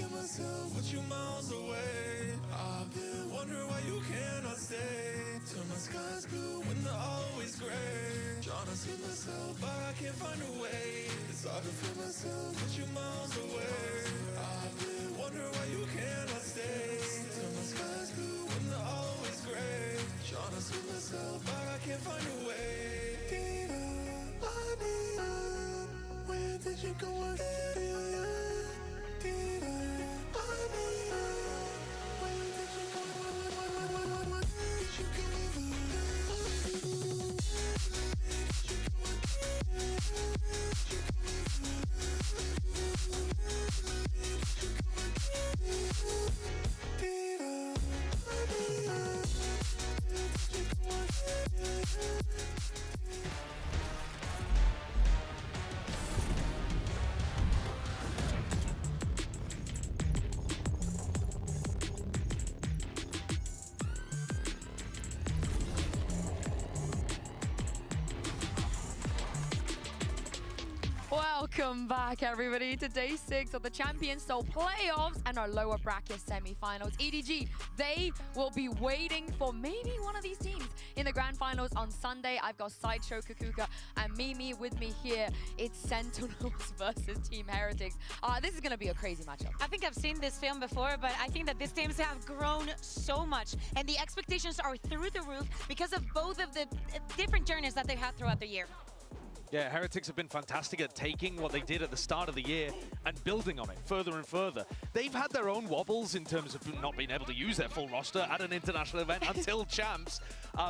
feel myself with you miles away. I've been wondering why you cannot stay. Till my sky's blue when they're always gray. Trying to see myself, but I can't find a way. It's hard to feel myself with you miles away. I've been wondering why you cannot stay. Till my sky's blue when they're always gray. Trying to see myself, but I can't find a way. Diva, I need you. Where did you go? Where did you go? Diva, I need you. Where did you go? Where did you go? Welcome back, everybody, to day 6 of the Champions Seoul playoffs and our lower bracket semi-finals. EDG, they will be waiting for maybe one of these teams in the grand finals on Sunday. I've got Sideshow Kakuka and Mimi with me here. It's Sentinels versus Team Heretics. This is going to be a crazy matchup. I think I've seen this film before, but I think that these teams have grown so much, and the expectations are through the roof because of both of the different journeys that they had throughout the year. Yeah, Heretics have been fantastic at taking what they did at the start of the year and building on it further and further. They've had their own wobbles in terms of not being able to use their full roster at an international event until Champs.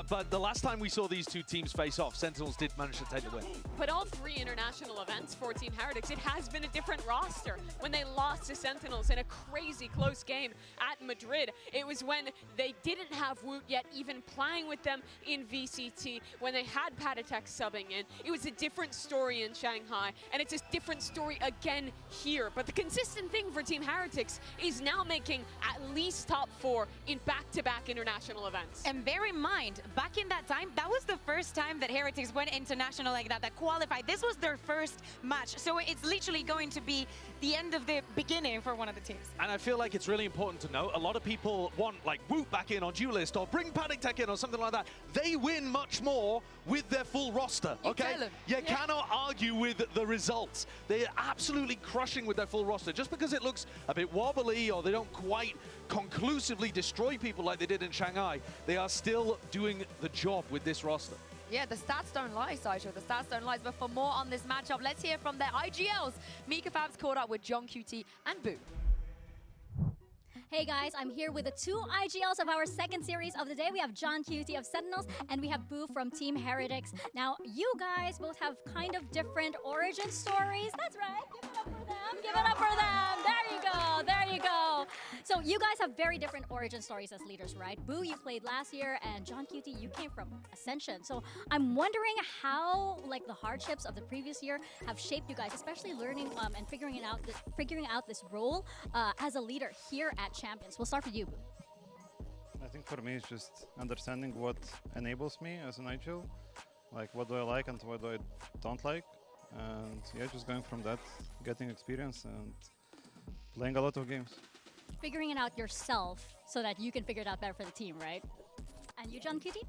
But the last time we saw these two teams face off, Sentinels did manage to take the win. But all 3 international events for Team Heretics, it has been a different roster. When they lost to Sentinels in a crazy close game at Madrid, it was when they didn't have Woot yet even playing with them in VCT, when they had Patatek subbing in. It was a different story in Shanghai, and it's a different story again here. But the consistent thing for Team Heretics is now making at least top 4 in back-to-back international events. And bear in mind, back in that time, that was the first time that Heretics went international like that qualified. This was their first match, so it's literally going to be the end of the beginning for one of the teams. And I feel like it's really important to note, a lot of people want like Woot back in on Duelist or bring Patatek in or something like that. They win much more with their full roster, okay? You cannot argue with the results. They're absolutely crushing with their full roster. Just because it looks a bit wobbly or they don't quite conclusively destroy people like they did in Shanghai, they are still doing the job with this roster. Yeah, the stats don't lie, Sideshow. The stats don't lie. But for more on this matchup, let's hear from their IGLs. Mika Fab's caught up with John QT and Boo. Hey guys, I'm here with the 2 IGLs of our second series of the day. We have John QT of Sentinels and we have Boo from Team Heretics. Now, you guys both have kind of different origin stories. That's right. Give it up for them. Give it up for them. There you go. There you go. So you guys have very different origin stories as leaders, right? Boo, you played last year, and John QT, you came from Ascension. So I'm wondering how, like, the hardships of the previous year have shaped you guys, especially learning and figuring out this role as a leader here at Champions. We'll start with you, Boo. I think for me it's just understanding what enables me as an IGL, like what do I like and what do I don't like, and yeah, just going from that, getting experience and playing a lot of games. Figuring it out yourself so that you can figure it out better for the team, right? And you, John QT?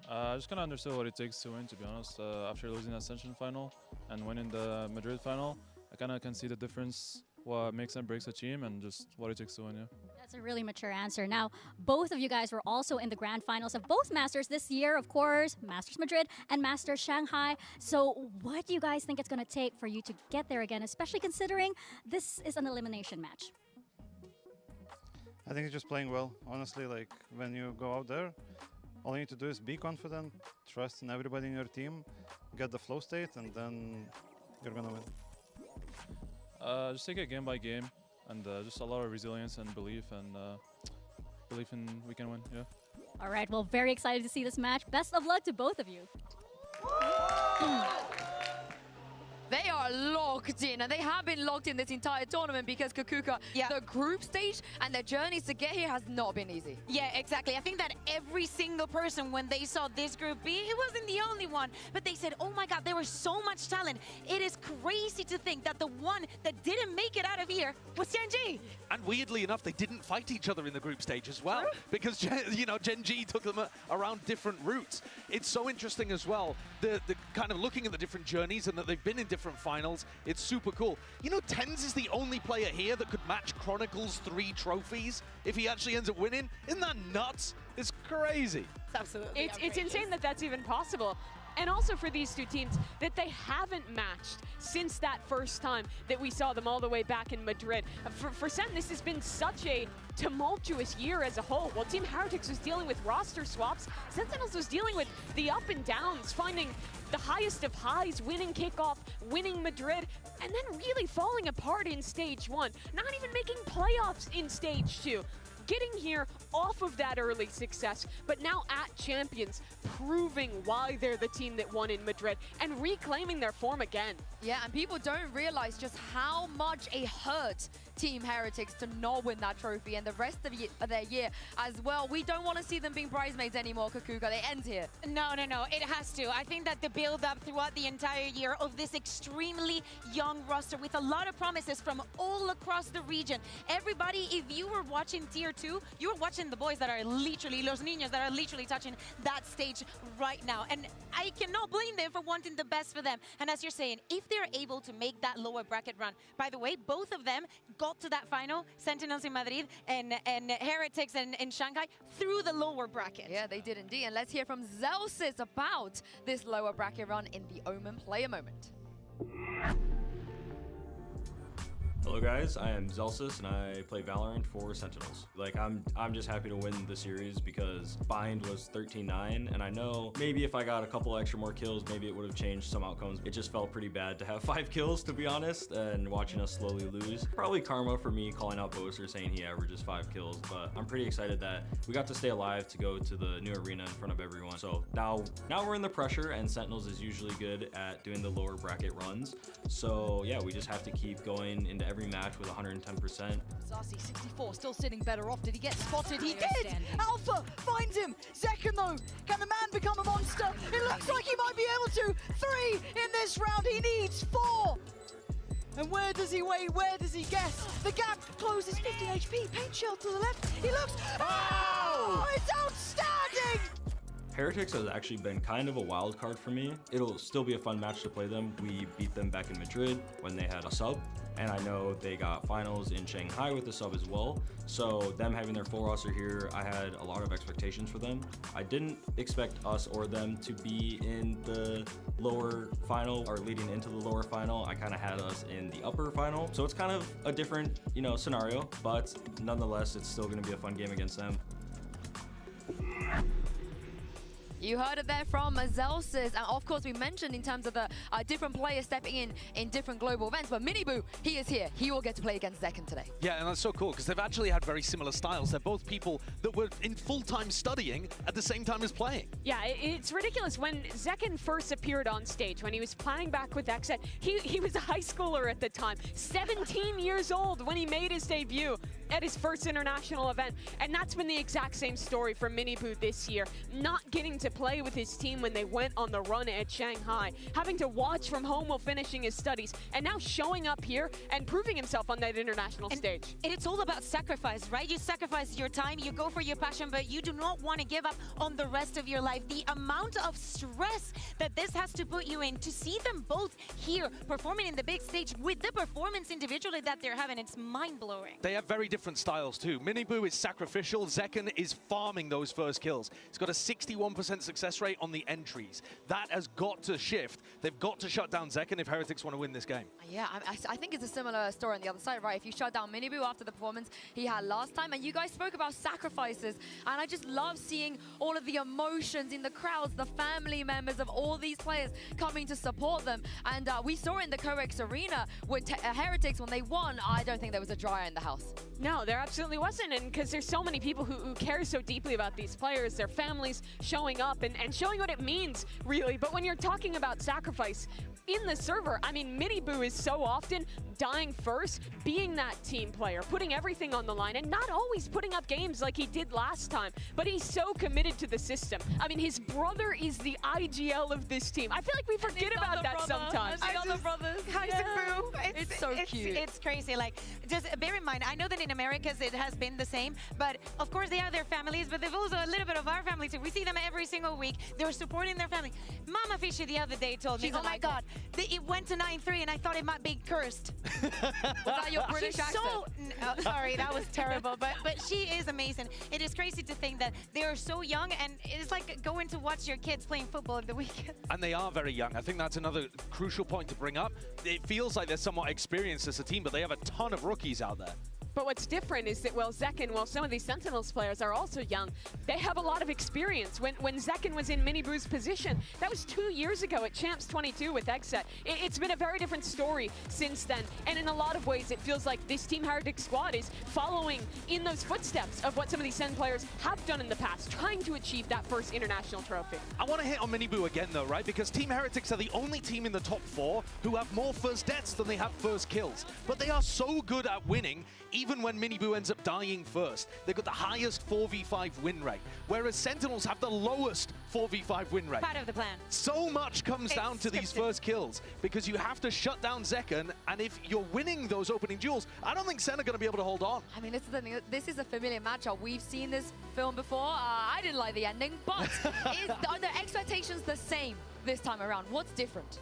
I just kind of understood what it takes to win, to be honest. After losing the Ascension final and winning the Madrid final, I kind of can see the difference, what makes and breaks a team, and just what it takes to win, yeah. That's a really mature answer. Now, both of you guys were also in the grand finals of both Masters this year, of course, Masters Madrid and Masters Shanghai. So what do you guys think it's going to take for you to get there again, especially considering this is an elimination match? I think it's just playing well. Honestly, like when you go out there, all you need to do is be confident, trust in everybody in your team, get the flow state, and then you're gonna win. Just take it game by game, and just a lot of resilience and belief in we can win, yeah. All right, well, very excited to see this match. Best of luck to both of you. They are locked locked in, and they have been locked in this entire tournament because Kakuka, the group stage and their journeys to get here has not been easy. Yeah, exactly. I think that every single person, when they saw this group B, he wasn't the only one, but they said, oh my God, there was so much talent. It is crazy to think that the one that didn't make it out of here was Gen G. And weirdly enough, they didn't fight each other in the group stage as well, because Gen G took them around different routes. It's so interesting as well, the kind of looking at the different journeys and that they've been in different finals. It's super cool. You know, TenZ is the only player here that could match Chronicles' 3 trophies if he actually ends up winning. Isn't that nuts? It's crazy. It's absolutely It's insane that that's even possible. And also for these two teams, that they haven't matched since that first time that we saw them all the way back in Madrid. For SEN, this has been such a tumultuous year as a whole. While Team Heretics was dealing with roster swaps, Sentinels was dealing with the up and downs, finding the highest of highs, winning kickoff, winning Madrid, and then really falling apart in stage 1, not even making playoffs in stage 2. Getting here off of that early success, but now at Champions, proving why they're the team that won in Madrid and reclaiming their form again. Yeah, and people don't realize just how much it hurt Team Heretics to not win that trophy and the rest of their year as well. We don't want to see them being bridesmaids anymore, Kakuka. They end here. No, it has to. I think that the build-up throughout the entire year of this extremely young roster with a lot of promises from all across the region. Everybody, if you were watching Tier 2, you were watching the boys that are literally, los niños that are literally touching that stage right now. And I cannot blame them for wanting the best for them. And as you're saying, if they're able to make that lower bracket run, by the way, both of them got to that final, Sentinels in Madrid and Heretics in Shanghai, through the lower bracket. Yeah, they did indeed. And let's hear from Zelsis about this lower bracket run in the Omen Player Moment. Hello guys, I am Zelsis and I play Valorant for Sentinels. Like I'm just happy to win the series because bind was 13-9 and I know maybe if I got a couple extra more kills, maybe it would have changed some outcomes. It just felt pretty bad to have 5 kills, to be honest, and watching us slowly lose. Probably karma for me calling out Boaster saying he averages 5 kills, but I'm pretty excited that we got to stay alive to go to the new arena in front of everyone. So now we're in the pressure and Sentinels is usually good at doing the lower bracket runs. So yeah, we just have to keep going into every match with 110%. Zarsi 64 still sitting better off. Did he get spotted? He did! Alpha finds him! Zekken though, can the man become a monster? It looks like he might be able to! 3 in this round, he needs 4! And where does he wait? Where does he guess? The gap closes, 50 HP, paint shell to the left. He looks, oh! It's outstanding! Heretics has actually been kind of a wild card for me. It'll still be a fun match to play them. We beat them back in Madrid when they had a sub, and I know they got finals in Shanghai with the sub as well. So them having their full roster here, I had a lot of expectations for them. I didn't expect us or them to be in the lower final or leading into the lower final. I kind of had us in the upper final. So it's kind of a different, scenario, but nonetheless, it's still going to be a fun game against them. You heard it there from Zelsis, and of course we mentioned in terms of the different players stepping in different global events, but Miniboo, he is here. He will get to play against Zekken today. Yeah, and that's so cool because they've actually had very similar styles. They're both people that were in full-time studying at the same time as playing. Yeah, it's ridiculous. When Zekken first appeared on stage, when he was playing back with XZ, he was a high schooler at the time, 17 years old when he made his debut at his first international event. And that's been the exact same story for Miniboo this year. Not getting to play with his team when they went on the run at Shanghai, having to watch from home while finishing his studies, and now showing up here and proving himself on that international stage. And it's all about sacrifice, right? You sacrifice your time, you go for your passion, but you do not want to give up on the rest of your life. The amount of stress that this has to put you in, to see them both here performing in the big stage with the performance individually that they're having, it's mind-blowing. They have very different styles too. Miniboo is sacrificial, Zekken is farming those first kills. He's got a 61% success rate on the entries. That has got to shift. They've got to shut down Zekken if Heretics want to win this game. Yeah, I think it's a similar story on the other side, right? If you shut down Miniboo after the performance he had last time, and you guys spoke about sacrifices, and I just love seeing all of the emotions in the crowds, the family members of all these players coming to support them. And we saw in the COEX arena with Heretics when they won, I don't think there was a dry eye in the house. No, there absolutely wasn't, and because there's so many people who care so deeply about these players, their families showing up up and showing what it means, really. But when you're talking about sacrifice, in the server, I mean, Miniboo is so often dying first, being that team player, putting everything on the line, and not always putting up games like he did last time, but he's so committed to the system. I mean, his brother is the IGL of this team. I feel like we forget about that sometimes. I got the brothers. Boo. It's so cute. It's crazy. Like, just bear in mind, I know that in Americas it has been the same, but of course they have their families, but they've also a little bit of our family too. We see them every single week. They're supporting their family. Mama Fishy the other day told me, oh my God, it went to 9-3 and I thought it might be cursed. Was that your British accent? Sorry, that was terrible, but she is amazing. It is crazy to think that they are so young, and it's like going to watch your kids playing football in the weekend. And they are very young. I think that's another crucial point to bring up. It feels like they're somewhat experienced as a team, but they have a ton of rookies out there. But what's different is that, well, Zekken, while some of these Sentinels players are also young, they have a lot of experience. When Zekken was in Miniboo's position, that was 2 years ago at Champs 22 with Exet. It's been a very different story since then. And in a lot of ways, it feels like this Team Heretics squad is following in those footsteps of what some of these SEN players have done in the past, trying to achieve that first international trophy. I want to hit on Miniboo again, though, right? Because Team Heretics are the only team in the top 4 who have more first deaths than they have first kills. But they are so good at winning, even when Miniboo ends up dying first. They've got the highest 4v5 win rate, whereas Sentinels have the lowest 4v5 win rate. Part of the plan. So much comes down to these first kills, because you have to shut down Zekken, and if you're winning those opening duels, I don't think SEN are going to be able to hold on. I mean, this is a familiar matchup. We've seen this film before. I didn't like the ending, but are the expectations the same this time around? What's different?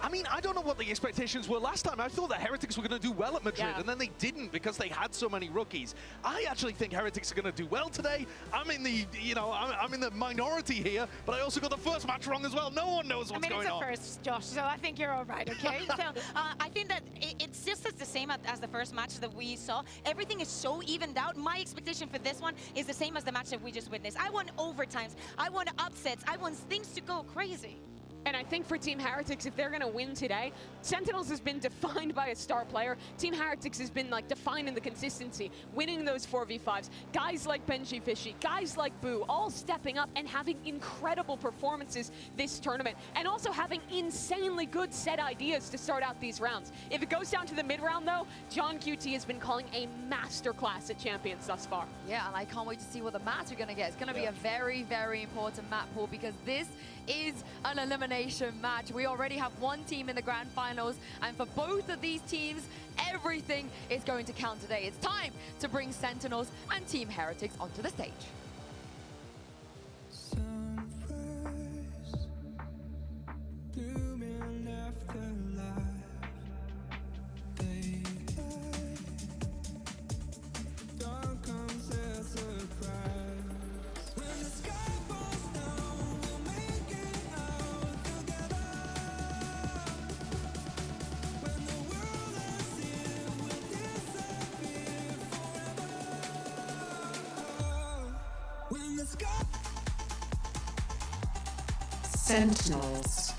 I mean, I don't know what the expectations were last time. I thought that Heretics were going to do well at Madrid, and then they didn't because they had so many rookies. I actually think Heretics are going to do well today. I'm in the, I'm in the minority here, but I also got the first match wrong as well. No one knows what's going on. I mean, it's a first, Josh, so I think you're all right, okay? So I think that it's just as the same as the first match that we saw. Everything is so evened out. My expectation for this one is the same as the match that we just witnessed. I want overtimes. I want upsets. I want things to go crazy. And I think for Team Heretics, if they're going to win today, Sentinels has been defined by a star player. Team Heretics has been like defined in the consistency, winning those 4v5s. Guys like Benji Fishy, guys like Boo, all stepping up and having incredible performances this tournament. And also having insanely good set ideas to start out these rounds. If it goes down to the mid-round though, John QT has been calling a masterclass at Champions thus far. Yeah, and I can't wait to see what the maps we're going to get. It's going to be a very, very important map pool, because this is an elimination match. We already have one team in the grand finals, and for both of these teams, everything is going to count today. It's time to bring Sentinels and Team Heretics onto the stage. Sentinels.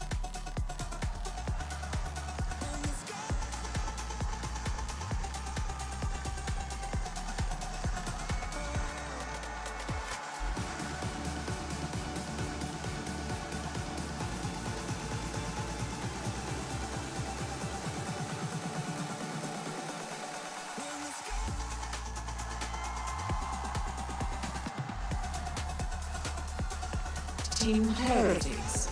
Team Heretics.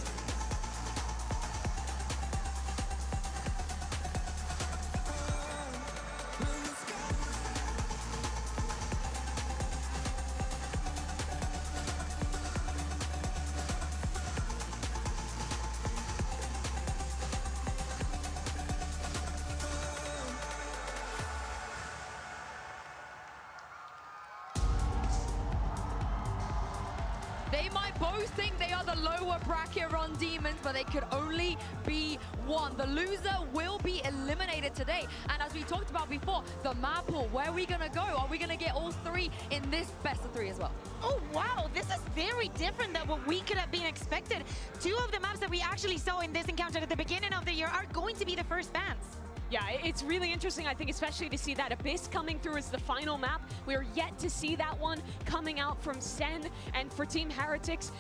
They might both think they are the lower bracket Ron Demons, but they could only be one. The loser will be eliminated today. And as we talked about before, the map pool, where are we going to go? Are we going to get all three in this best of three as well? Oh, wow. This is very different than what we could have been expected. Two of the maps that we actually saw in this encounter at the beginning of the year are going to be the first bans. Yeah, it's really interesting, I think, especially to see that Abyss coming through as the final map. We are yet to see that one coming out from SEN, and for Team Heretics,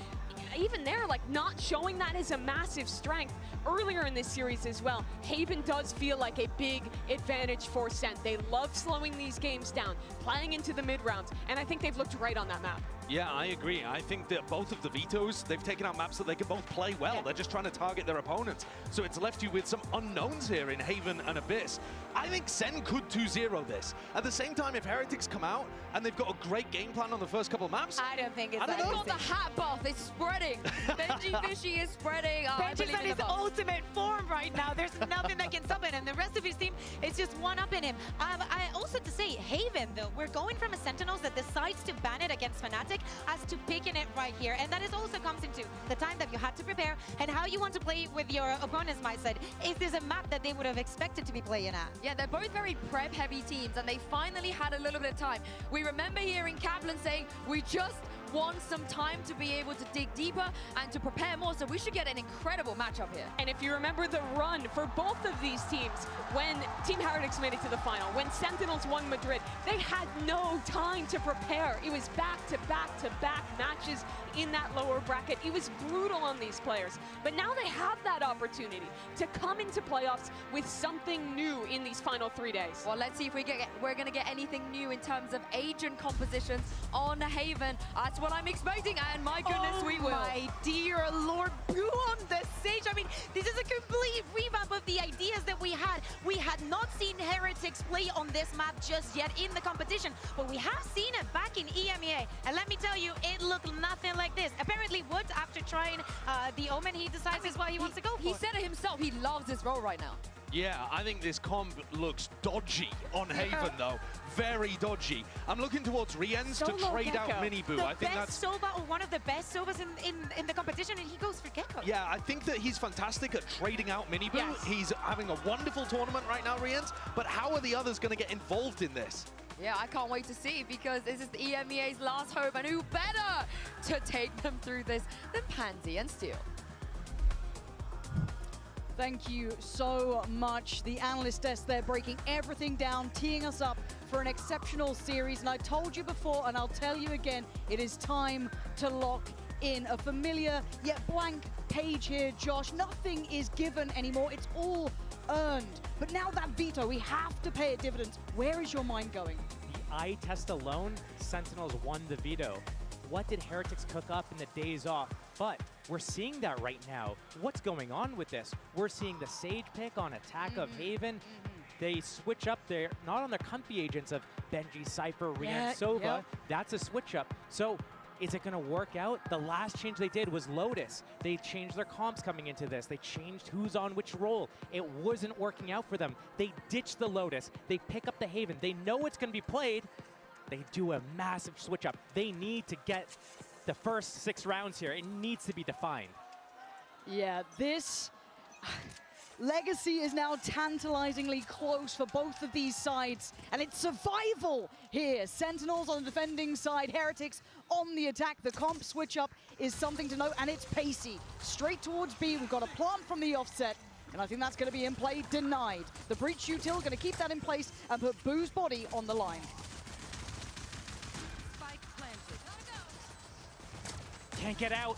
even there, like not showing that as a massive strength earlier in this series as well. Haven does feel like a big advantage for SEN. They love slowing these games down, playing into the mid-rounds, and I think they've looked right on that map. Yeah, I agree. I think that both of the vetoes, they've taken out maps that they can both play well. Yeah. They're just trying to target their opponents. So it's left you with some unknowns here in Haven and Abyss. I think SEN could 2-0 this. At the same time, if Heretics come out and they've got a great game plan on the first couple of maps, I don't think it's I don't that know. easy. The hat buff is spreading. Benji Fishy is spreading. Benji's at his ultimate form right now. There's nothing that can stop it, and the rest of his team is just one up in him. I also to say, Haven though, we're going from a Sentinels that decides to ban it against Fnatic as to picking it right here, and that is also comes into the time that you had to prepare and how you want to play with your opponent's mindset. Is this a map that they would have expected to be playing at? Yeah, they're both very prep-heavy teams, and they finally had a little bit of time. We remember hearing Kaplan saying, we just want some time to be able to dig deeper and to prepare more, so we should get an incredible matchup here. And if you remember the run for both of these teams, when Team Heretics made it to the final, when Sentinels won Madrid, they had no time to prepare. It was back-to-back-to-back matches in that lower bracket. It was brutal on these players. But now they have that opportunity to come into playoffs with something new in these final 3 days. Well, let's see if we're going to get anything new in terms of agent compositions on Haven. That's what I'm expecting, and my goodness, we will. Oh my dear Lord, Boo on the stage. I mean, this is a complete revamp of the ideas that we had. We had not seen Heretics play on this map just yet in the competition, but we have seen it back in EMEA. And let me tell you, it looked nothing like this. Apparently, Wood, after trying the Omen, he decides is what he wants to go for. He said it himself. He loves this role right now. yeah, I think this comp looks dodgy on Haven, though. Very dodgy. I'm looking towards Riens to trade out Miniboo. I think that's Sova, or one of the best Sovas in the competition, and he goes for Gecko. Yeah, I think that he's fantastic at trading out Miniboo. Yes. He's having a wonderful tournament right now, Riens. But how are the others going to get involved in this? Yeah, I can't wait to see, because this is the EMEA's last hope, and who better to take them through this than Pansy and Steel. Thank you so much. The analyst desk there breaking everything down, teeing us up for an exceptional series. And I told you before, and I'll tell you again, it is time to lock in a familiar yet blank page here, Josh. Nothing is given anymore. It's all earned. But now that veto, we have to pay it dividends. Where is your mind going? The eye test alone, Sentinels won the veto. What did Heretics cook up in the days off? But we're seeing that right now. What's going on with this? We're seeing the Sage pick on attack of Haven. They switch up their, not on their comfy agents of Benji, Cypher, Rian, Sova. That's a switch up. So is it going to work out? The last change they did was Lotus. They changed their comps coming into this. They changed who's on which role. It wasn't working out for them. They ditched the Lotus. They pick up the Haven. They know it's going to be played. They do a massive switch up. They need to get the first 6 rounds here. It needs to be defined. Yeah, this legacy is now tantalizingly close for both of these sides, and it's survival here. Sentinels on the defending side, Heretics on the attack. The comp switch up is something to note, and it's pacey. Straight towards B, we've got a plant from the offset, and I think that's going to be in play, denied. The breach util going to keep that in place and put Boo's body on the line. Can't get out.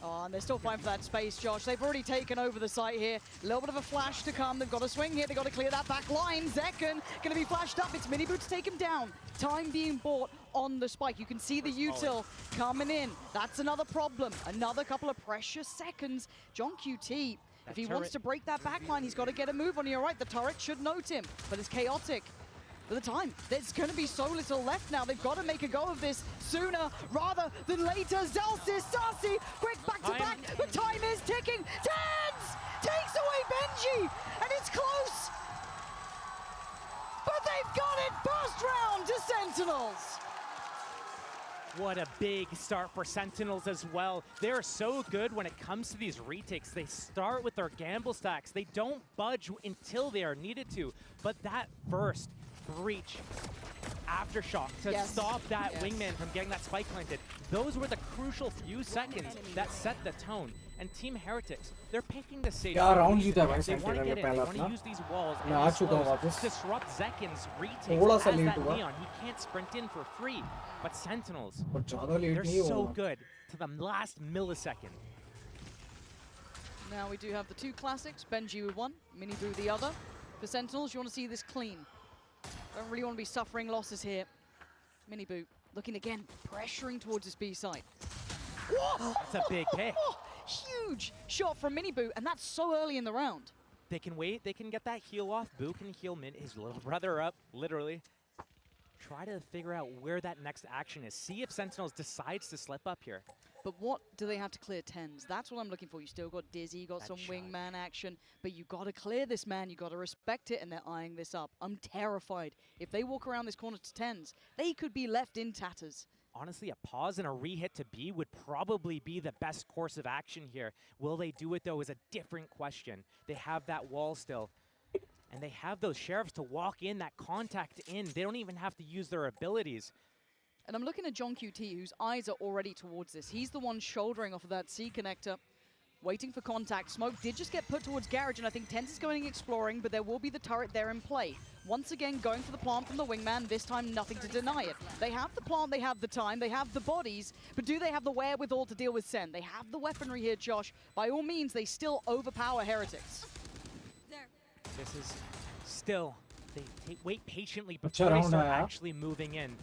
Oh, and they're still fighting for that space, Josh. They've already taken over the site here. A little bit of a flash to come. They've got to swing here. They've got to clear that back line. Zekken going to be flashed up. It's Miniboo to take him down. Time being bought on the spike. You can see the util coming in. That's another problem. Another couple of precious seconds. John QT, if he wants to break that back line, he's got to get a move on. You're right, the turret should note him, but it's chaotic. For the time, there's going to be so little left now. They've got to make a go of this sooner rather than later. Zelsis, Darcy, quick back to back. The time is ticking. Tans takes away Benji, and it's close. But they've got it. First round to Sentinels. What a big start for Sentinels as well. They're so good when it comes to these retakes. They start with their gamble stacks. They don't budge until they are needed to. But that first breach aftershock to stop that wingman from getting that spike planted. Those were the crucial few seconds that set the tone. And Team Heretics, they're picking the safe. Yeah, round जीता भाई They want to get in, they want to use these walls and आ चुका हूँ वापस disrupt Zekin's retakes थोड़ा as सा that late हुआ Neon. He can't sprint in for free. But Sentinels, और ज़्यादा लेट they're नहीं so हुआ good to the last millisecond. Now we do have the two classics, Benji with one, Miniboo the other. For Sentinels, you want to see this clean. Don't really want to be suffering losses here. Miniboo looking again, pressuring towards his B site. That's a big pick. Huge shot from Miniboo, and that's so early in the round. They can wait, they can get that heal off. Boo can heal his little brother up, literally. Try to figure out where that next action is. See if Sentinels decides to slip up here. But what do they have to clear 10s? That's what I'm looking for. You still got Dizzy, you got That some shot. wingman action, but you got to clear this, man. You got to respect it, and they're eyeing this up. I'm terrified. If they walk around this corner to 10s, they could be left in tatters. Honestly, a pause and a re-hit to B would probably be the best course of action here. Will they do it, though, is a different question. They have that wall still. And they have those sheriffs to walk in, that contact in. They don't even have to use their abilities. And I'm looking at John QT, whose eyes are already towards this. He's the one shouldering off of that C connector, waiting for contact. Smoke did just get put towards Garage, and I think Tense is going exploring, but there will be the turret there in play. Once again, going for the plant from the wingman, this time nothing to deny it. They have the plant, they have the time, they have the bodies, but do they have the wherewithal to deal with SEN? They have the weaponry here, Josh. By all means, they still overpower Heretics. This is still, they wait patiently before they start actually moving in.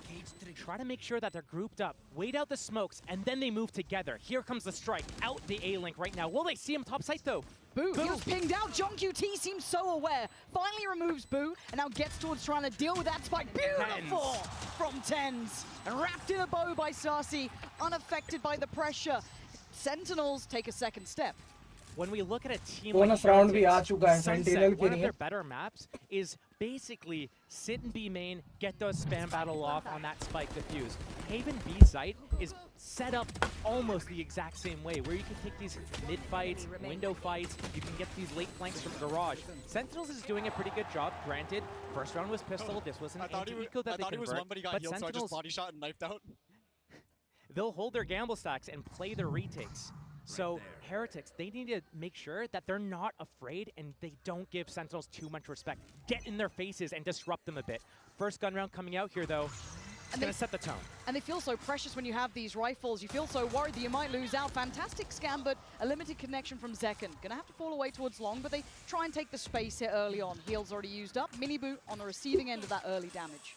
Try to make sure that they're grouped up, wait out the smokes, and then they move together. Here comes the strike, out the A-Link right now. Will they see him top site though? Boo, he was pinged out. John QT seems so aware. Finally removes Boo, and now gets towards trying to deal with that spike. Beautiful from Tens. And wrapped in a bow by Sarsi, unaffected by the pressure. Sentinels take a second step. When we look at a team bonus like round भी आ Heretics, चुका है Sunset, Sentinel के one of लिए their better maps is basically sit in B main, get those spam battle off on that spike defuse. Haven B site is set up almost the exact same way, where you can take these mid fights, window fights, you can get these late flanks from Garage. Sentinels is doing a pretty good job, granted. First round was pistol, this was an anti-eco that they convert, was one, but he got healed, so I just body shot and knifed out. They'll hold their gamble stacks and play their retakes. So Heretics, they need to make sure that they're not afraid and they don't give Sentinels too much respect. Get in their faces and disrupt them a bit. First gun round coming out here though, it's gonna set the tone. And they feel so precious when you have these rifles. You feel so worried that you might lose out. Fantastic scam, but a limited connection from Zekin. Gonna have to fall away towards long, but they try and take the space here early on. Heal's already used up. Miniboo on the receiving end of that early damage.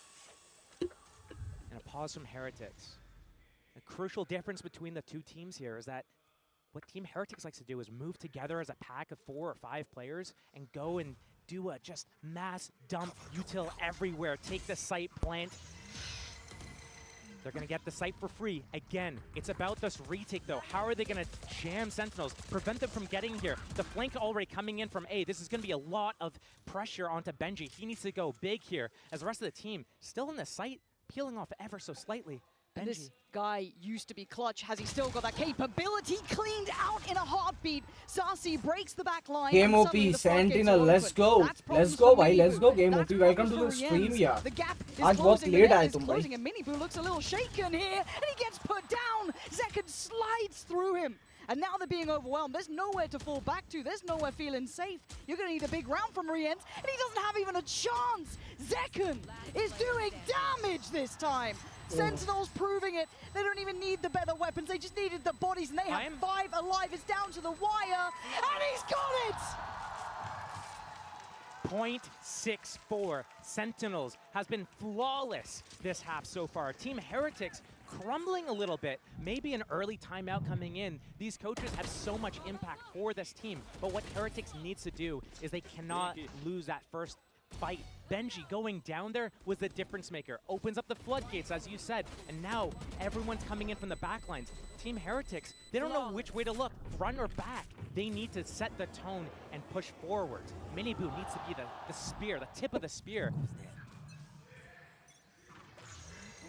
And a pause from Heretics. A crucial difference between the two teams here is that what Team Heretics likes to do is move together as a pack of 4 or 5 players and go and do a just mass dump util everywhere. Take the site, plant. They're going to get the site for free. Again, it's about this retake though. How are they going to jam Sentinels, prevent them from getting here? The flank already coming in from A. This is going to be a lot of pressure onto Benji. He needs to go big here as the rest of the team still in the site, peeling off ever so slightly. And this guy used to be clutch. Has he still got that capability? Cleaned out in a heartbeat. Sarsi breaks the back line. Game OP, Sentinel, let's go. Let's go, bhai, let's go. Game OP, welcome to the stream, yeah. The gap is आज बहुत closing, late the आए net is तुम closing, भाई. and Miniboo looks a little shaken here, and he gets put down. Zekin slides through him. And now they're being overwhelmed. There's nowhere to fall back to. There's nowhere feeling safe. You're going to need a big round from Riens, and he doesn't have even a chance. Zekin is doing damage this time. Sentinels proving it. They don't even need the better weapons. They just needed the bodies, and they have 5 alive. It's down to the wire, and he's got it! 0.64. Sentinels has been flawless this half so far. Team Heretics crumbling a little bit. Maybe an early timeout coming in. These coaches have so much impact for this team, but what Heretics needs to do is they cannot lose that first fight. Benji going down there was the difference maker. Opens up the floodgates, as you said, and now everyone's coming in from the back lines. Team Heretics, they don't know which way to look, front or back. They need to set the tone and push forward. Miniboo needs to be the spear, the tip of the spear.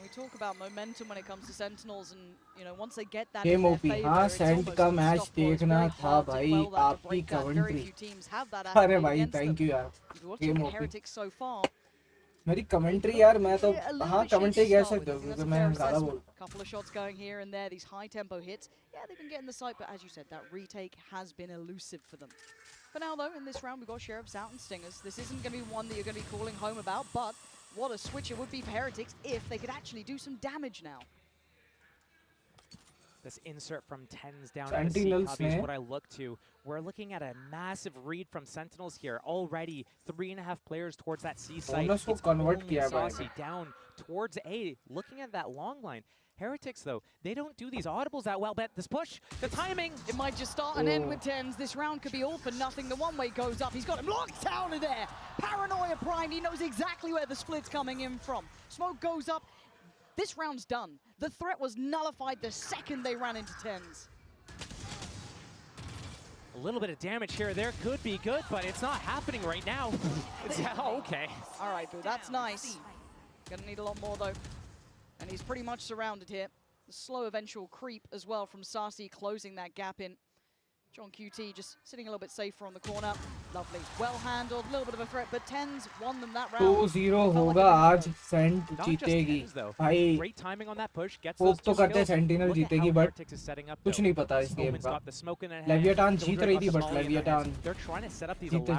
We talk about momentum when it comes to Sentinels, and you know, once they get that Game in their OP, favor, हाँ it's Saint almost का unstoppable. Match It's very देखना था hard to भाई quell that, to आपकी break that. Very commentary few teams have that अरे attribute भाई against thank them. You यार If you're watching Game OP Heretics so far, मेरी commentary यार मैं तो हाँ कमेंट्री कह सकते हो क्योंकि मैं ज़्यादा बोलता हूँ. Couple of shots going here and there, these high tempo hits. Yeah, they've been getting the site, but as you said, that retake has been elusive for them. For now, though, in this round, we've got Sheriffs out and Stingers. This isn't going to be one that you're going to be calling home about, but what a switch it would be for Heretics if they could actually do some damage now. This insert from Tens down to the C is what I look to. We're looking at a massive read from Sentinels here. Already 3.5 players towards that C site. It's only Saucy down towards A, looking at that long line. Heretics, though, they don't do these audibles that well, but this push, the timing. It might just start and end with Tens. This round could be all for nothing. The one-way goes up. He's got him locked down in there. Paranoia primed. He knows exactly where the split's coming in from. Smoke goes up. This round's done. The threat was nullified the second they ran into Tens. A little bit of damage here or there could be good, but it's not happening right now. Oh, okay. All right, Boo, that's nice. Gonna need a lot more, though. And he's pretty much surrounded here. The slow eventual creep as well from Saucy closing that gap in. John QT just sitting a little bit safer on the corner. Lovely. Well handled, a little bit of a threat, but Tens won them that round. 2-0 होगा आज Saint जीतेगी भाई. Great timing on that push. Gets hope तो करते हैं sentinel जीतेगी but कुछ नहीं पता इस गेम का. लेविएटान जीत रही थी बट लेविएटान जीते जीते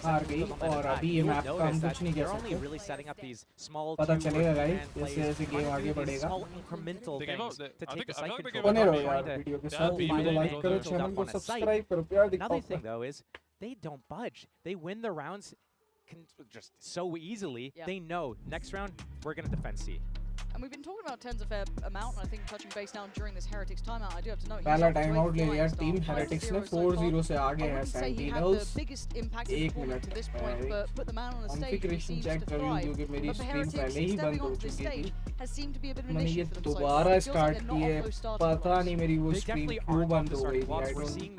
हार गई और अभी ये मैप का हम कुछ नहीं कह सकते. पता चलेगा गाइस जैसे जैसे गेम आगे बढ़ेगा. बने रहो यार वीडियो के साथ. वीडियो लाइक करो, चैनल को सब्सक्राइब करो. Another thing, though, is they don't budge. They win the rounds just so easily. Yeah. They know next round, we're going to defend C. And we've been talking about Tens a fair amount, and I think touching base down during this Heretics timeout, I do have to note पहला time out ले लिया team heretics ने 4-0 से आगे है sentinels. 1 minute configuration check कर लूं क्योंकि मेरी स्ट्रीम पहले ही बंद हो चुकी थी. मैंने ये दोबारा स्टार्ट की है. पता नहीं मेरी वो स्ट्रीम क्यों बंद हो गई. I don't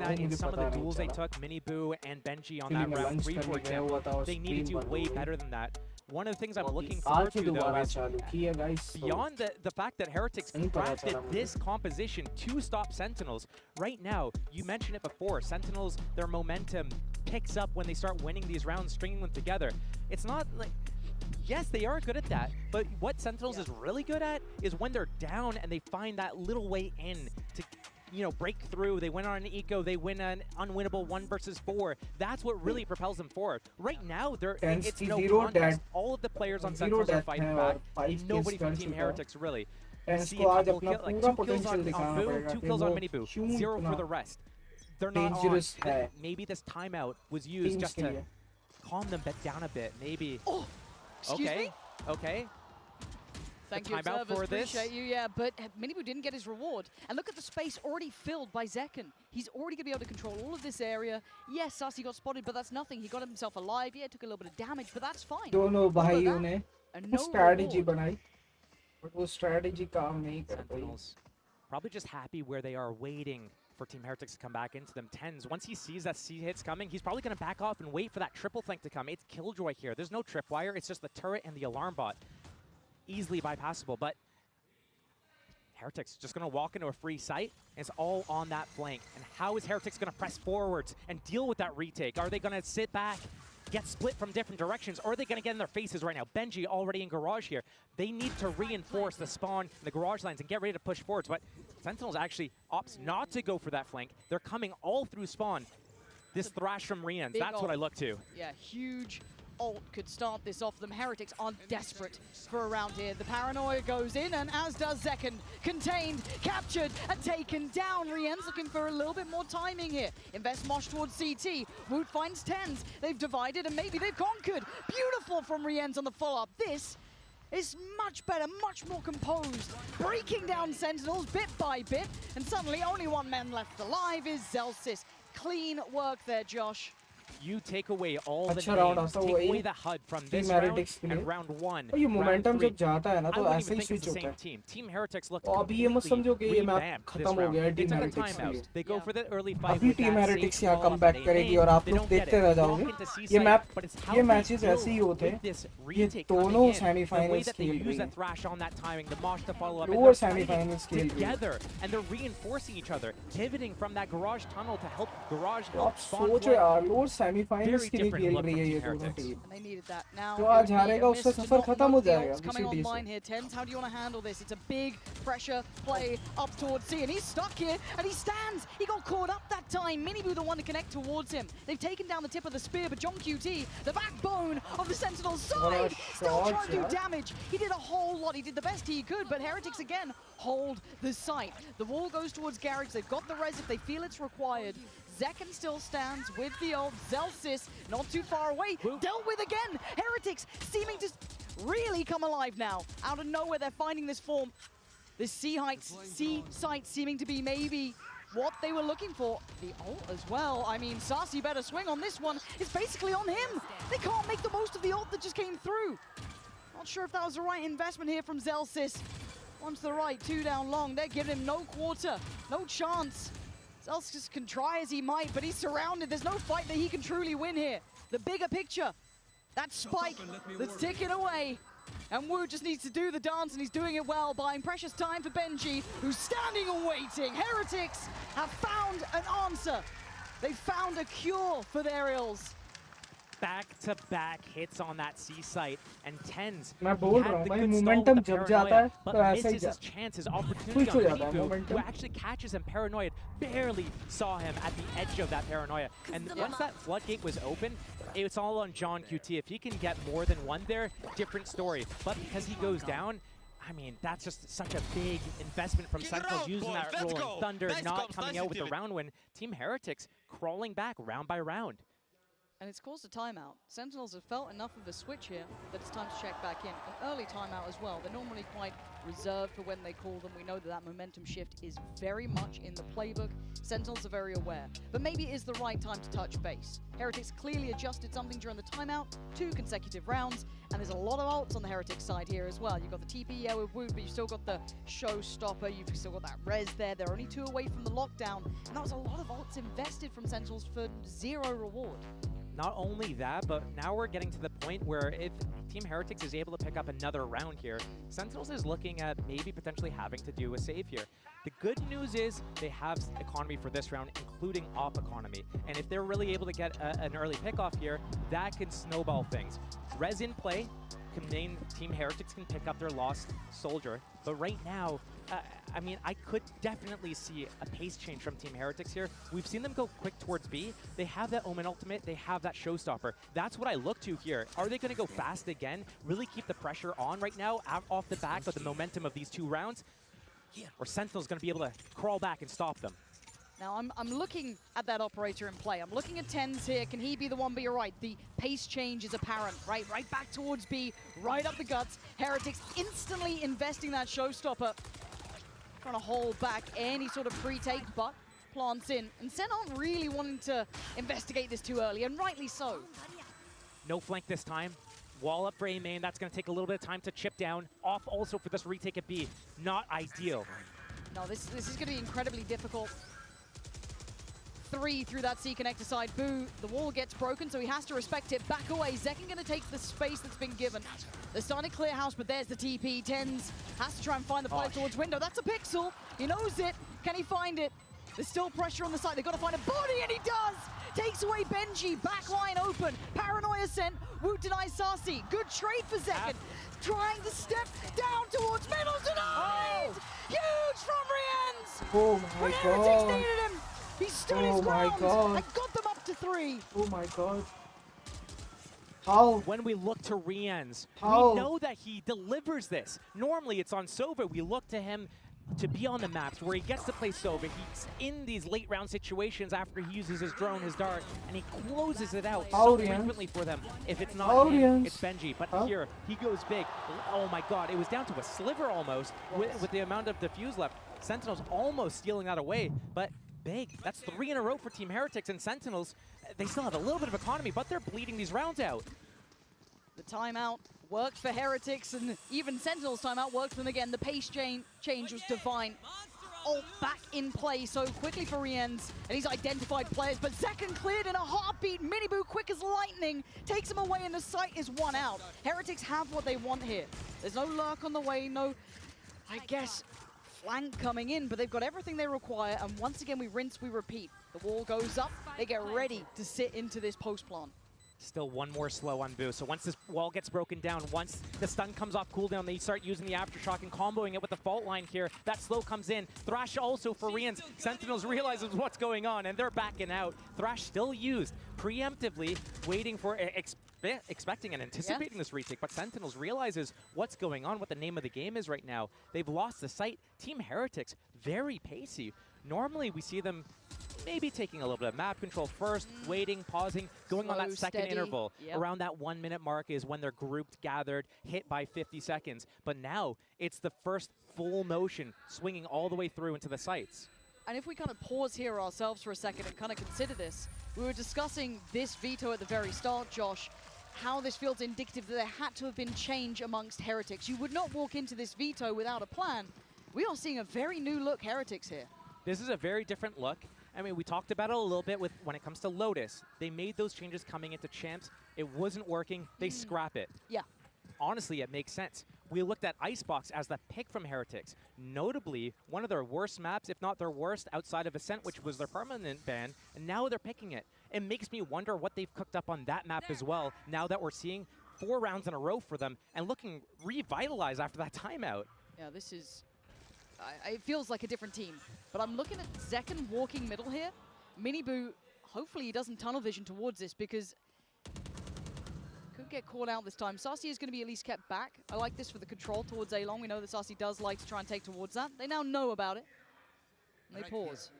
know, मुझे पता नहीं चला. Mini Boo and Benji on that round 3, for example, they needed to do way better than that. One of the things I'm looking forward to, though, is beyond the fact that Heretics crafted this composition to stop Sentinels. Right now, you mentioned it before, Sentinels, their momentum picks up when they start winning these rounds, stringing them together. It's not like... Yes, they are good at that, but what Sentinels is really good at is when they're down and they find that little way in to, you know, break through. They win on an eco, they win an unwinnable 1 versus 4. That's what really propels them forward. Right now, it's no contest. All of the players on Sentinels are fighting back. Nobody from Team Heretics, really. See a couple kills, like 2 kills on Boo, 2 kills on Mini Boo, 0 for the rest. They're not on. Maybe this timeout was used just to calm them down a bit, maybe. Oh, excuse me? Okay. Thank you, observers. Appreciate you, yeah. But Miniboo didn't get his reward. And look at the space already filled by Zekken. He's already going to be able to control all of this area. Yes, Saucy got spotted, but that's nothing. He got himself alive. Yeah, took a little bit of damage, but that's fine. दोनों भाइयों ने strategy बनाई, but वो strategy काम नहीं कर पाई. Probably just happy where they are, waiting for Team Heretics to come back into them. Tens, once he sees that C hits coming, he's probably going to back off and wait for that triple flank to come. It's Killjoy here. There's no tripwire. It's just the turret and the alarm bot. Easily bypassable, but Heretics just going to walk into a free site, and it's all on that flank. And how is Heretics going to press forwards and deal with that retake? Are they going to sit back, get split from different directions, or are they going to get in their faces right now? Benji already in garage here. They need to reinforce the spawn and the garage lines and get ready to push forwards, but Sentinels actually opts not to go for that flank. They're coming all through spawn. This thrash from Rians, that's what I look to. Yeah, huge ult could start this off them. Heretics are desperate for a round here. The paranoia goes in, and as does Zekken. Contained, captured, and taken down. Rien's looking for a little bit more timing here. Invest Mosh towards CT. Woot finds Tens. They've divided, and maybe they've conquered. Beautiful from Rien's on the follow-up. This is much better, much more composed. Breaking down Sentinels bit by bit, and suddenly only one man left alive is Zelsis. Clean work there, Josh. You take away all the names, take away the HUD from this round and round 1. ये momentum जब जाता है ना तो ऐसे ही switch होता है. Team Heretics looked अभी ये मत समझो कि ये मैच खत्म हो गया है Team Heretics के लिए. They go for the early fight. अभी Team Heretics यहाँ comeback करेगी और आप लोग देखते रह जाओगे. ये matches ऐसे ही होते हैं. ये दोनों semi-finals खेल रही हैं. Lower semi-finals खेल रही हैं. Together, and they're reinforcing each other, pivoting from that garage tunnel to help garage आप सोचो यार, lower सेमीफाइनल्स के लिए खेल रही है ये दोनों team. And they needed that. Now, जो आज हारेगा उसका सफर खत्म हो जाएगा coming किसी online here. Tens, how do you want to handle this? It's a big pressure play up towards C, and he's stuck here, and he stands. He got caught up that time. Miniboo the one to connect towards him. They've taken down the tip of the spear, but John QT, the backbone of the Sentinels side, still trying to do damage. He did a whole lot. He did the best he could, but Heretics again hold the site. The wall goes towards Garage. They've got the res if they feel it's required. Zekken still stands with the ult. Zelsis not too far away. Dealt with again. Heretics seeming to really come alive now. Out of nowhere, they're finding this form. This C site seeming to be maybe what they were looking for. The ult as well. I mean, Sasi better swing on this one. It's basically on him. They can't make the most of the ult that just came through. Not sure if that was the right investment here from Zelsis. One to the right, 2 down long. They're giving him no quarter, no chance. Zelsis can try as he might, but he's surrounded. There's no fight that he can truly win here. The bigger picture, that spike that's ticking away. And Wu just needs to do the dance, and he's doing it well, buying precious time for Benji, who's standing and waiting. Heretics have found an answer. They found a cure for their ills. Back-to-back hits on that C site, and Tens मैं बोल रहा हूँ भाई momentum जब जाता है तो ऐसा ही his chance, his opportunity on Miniboo, who actually catches him paranoid, barely saw him at the edge of that paranoia. And once that floodgate was open, it's all on John QT. If he can get more than one there, different story. But because he goes down, I mean, that's just such a big investment from Sentinels using that Rolling Thunder, not coming out with the round win. Team Heretics crawling back round by round. And it's caused a timeout. Sentinels have felt enough of a switch here that it's time to check back in. An early timeout as well. They're normally quite reserved for when they call them. We know that that momentum shift is very much in the playbook. Sentinels are very aware. But maybe it is the right time to touch base. Heretics clearly adjusted something during the timeout. 2 consecutive rounds. And there's a lot of ults on the Heretics side here as well. You've got the TP with Wood, but you've still got the Showstopper. You've still got that res there. They're only 2 away from the lockdown. And that was a lot of ults invested from Sentinels for 0 reward. Not only that, but now we're getting to the point where if Team Heretics is able to pick up another round here, Sentinels is looking at maybe potentially having to do a save here. The good news is they have economy for this round, including op economy. And if they're really able to get an early pickoff here, that can snowball things. Res in play, Team Heretics can pick up their lost soldier. But right now, I mean, I could definitely see a pace change from Team Heretics here. We've seen them go quick towards B. They have that Omen ultimate. They have that Showstopper. That's what I look to here. Are they going to go fast again? Really keep the pressure on right now off the back of the momentum of these 2 rounds? Or Sentinel's going to be able to crawl back and stop them? Now, I'm looking at that operator in play. I'm looking at Tens here. Can he be the one? But you're right. The pace change is apparent, right? Right back towards B, right up the guts. Heretics instantly investing that Showstopper. Trying to hold back any sort of pre-take, but plants in. And SEN aren't really wanting to investigate this too early, and rightly so. No flank this time. Wall up for A main. That's going to take a little bit of time to chip down. Off also for this retake at B. Not ideal. No, this is going to be incredibly difficult. 3 through that C connector side. Boo, the wall gets broken, so he has to respect it. Back away. Zekken going to take the space that's been given. They're starting to clear house, but there's the TP. Tens has to try and find the play towards window. That's a pixel. He knows it. Can he find it? There's still pressure on the side. They've got to find a body, and he does! Takes away Benji. Backline open. Paranoia sent. Woot denies Sasi. Good trade for Zekken. Trying to step down towards middle. Denied! Huge from Rienz! Oh my god. Needed him. He stood his ground and got them up to 3. Oh my god. How? When we look to Rienz, How? we know that he delivers this. Normally it's on Sova. We look to him to be on the maps where he gets to play Sova. He's in these late round situations after he uses his drone, his dart, and he closes it out so frequently for them. If it's not him, it's Benji. But here, he goes big. Oh my god, it was down to a sliver almost with the amount of defuse left. Sentinels almost stealing that away, but big. That's 3 in a row for Team Heretics, and Sentinels, they still have a little bit of economy, but they're bleeding these rounds out. The timeout worked for Heretics, and even Sentinels' timeout worked for them again. The pace change was divine. Ult back in play so quickly for Rienz, and he's identified players, but Zekken cleared in a heartbeat. Miniboo, quick as lightning, takes him away, and the site is 1 out. Heretics have what they want here. There's no lurk on the way, no, I guess, flank coming in, but they've got everything they require, and once again we rinse, we repeat. The wall goes up, they get ready to sit into this post plant. Still one more slow on Boo. So once this wall gets broken down, once the stun comes off cooldown, they start using the aftershock and comboing it with the fault line here. That slow comes in. Thrash also for Rians. Sentinels realizes what's going on and they're backing out. Thrash still used preemptively, waiting for, expecting and anticipating this retake, but Sentinels realizes what's going on, what the name of the game is right now. They've lost the sight. Team Heretics, very pacey. Normally we see them maybe taking a little bit of map control first, waiting, pausing, going on that second interval. Around that 1 minute mark is when they're grouped, gathered, hit by 50 seconds. But now it's the first full motion, swinging all the way through into the sights. And if we kind of pause here ourselves for a second and kind of consider this, we were discussing this veto at the very start, Josh, how this feels indicative that there had to have been change amongst Heretics. You would not walk into this veto without a plan. We are seeing a very new look Heretics here. This is a very different look. I mean, we talked about it a little bit with when it comes to Lotus. They made those changes coming into Champs. It wasn't working. They scrap it. Yeah. Honestly, it makes sense. We looked at Icebox as the pick from Heretics. Notably, one of their worst maps, if not their worst, outside of Ascent, which was their permanent ban, and now they're picking it. It makes me wonder what they've cooked up on that map as well, now that we're seeing 4 rounds in a row for them and looking revitalized after that timeout. Yeah, this is... it feels like a different team. But I'm looking at Zekken walking middle here. Miniboo, hopefully he doesn't tunnel vision towards this because could get caught out this time. Sassy is going to be at least kept back. I like this for the control towards A-Long. We know that Sassy does like to try and take towards that. They now know about it. And they pause.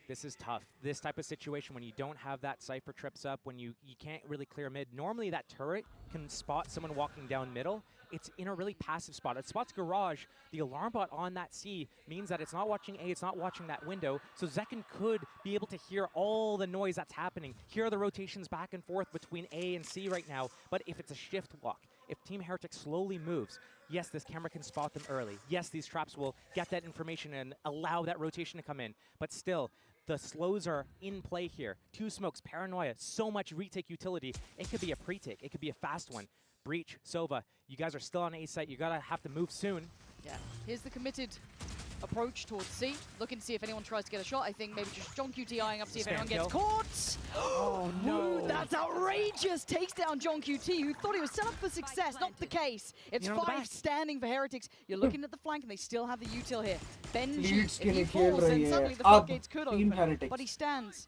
This is tough. This type of situation when you don't have that Cypher trips up, when you can't really clear mid. Normally that turret can spot someone walking down middle. It's in a really passive spot. It spots Garage. The alarm bot on that C means that it's not watching A, it's not watching that window. So Zekken could be able to hear all the noise that's happening. Hear the rotations back and forth between A and C right now. But if it's a shift walk, if Team Heretic slowly moves, yes, this camera can spot them early. Yes, these traps will get that information and allow that rotation to come in. But still, the slows are in play here. 2 smokes, Paranoia, so much retake utility. It could be a pre-take. It could be a fast one. Breach, Sova, you guys are still on A site. You gotta have to move soon. Yeah, here's the committed approach towards C. Looking to see if anyone tries to get a shot. I think maybe just John QT eyeing up to see if anyone gets caught. Oh, no. That's outrageous. Takes down John QT, who thought he was set up for success. Not the case. It's 5 standing for Heretics. You're looking at the flank, and they still have the util here. Benji, if he falls, then suddenly the floodgates could open. But he stands.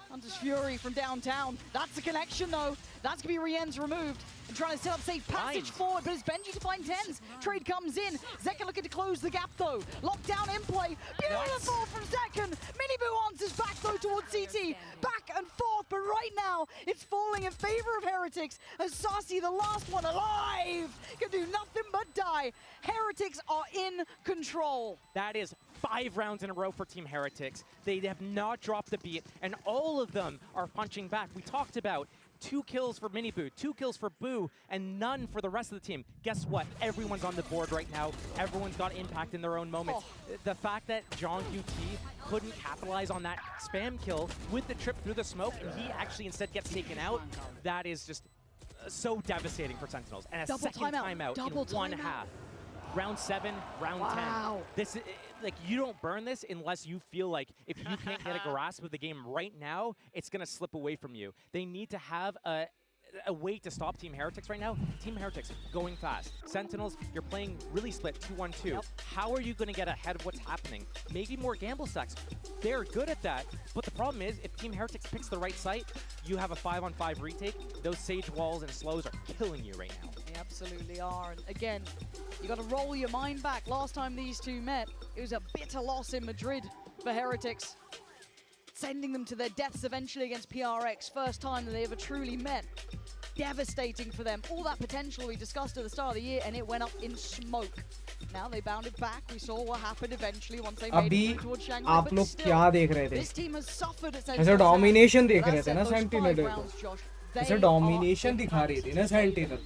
Hunter's Fury from downtown. That's the connection, though. That's going to be Rien's removed. And trying to set up safe passage forward, but it's Benji to find 10s. Trade comes in. Zekken looking to close the gap, though. Lockdown in play. Beautiful from Zekken. Miniboo answers back, though, towards CT. Back and forth, but right now, it's falling in favor of Heretics. As Sassy, the last one alive, can do nothing but die. Heretics are in control. That is 5 rounds in a row for Team Heretics. They have not dropped the beat, and all of them are punching back. We talked about 2 kills for Miniboo, 2 kills for Boo, and none for the rest of the team. Guess what? Everyone's on the board right now. Everyone's got impact in their own moments. The fact that John QT couldn't capitalize on that spam kill with the trip through the smoke, and he actually instead gets taken out, that is just so devastating for Sentinels. And a second timeout in 1 half. Round 7, round 10. This is, like, you don't burn this unless you feel like if you can't get a grasp of the game right now, it's going to slip away from you. They need to have a way to stop Team Heretics right now. Team Heretics going fast. Sentinels, you're playing really split 2-1-2. How are you going to get ahead of what's happening? Maybe more gamble stacks. They're good at that, but the problem is if Team Heretics picks the right site, you have a 5-on-5 retake. Those Sage walls and slows are killing you right now. They absolutely are. And again, you got to roll your mind back. Last time these two met, it was a bitter loss in Madrid for Heretics, sending them to their deaths eventually against PRX. First time that they ever truly met. Devastating for them. All that potential we discussed at the start of the year, and it went up in smoke. Now they bounded back. We saw what happened eventually once they made it towards Shanghai. आप लोग क्या देख रहे थे? This team has suffered at ऐसा domination देख रहे थे ना Sentinel को. ऐसा domination दिखा रही थी ना Sentinel.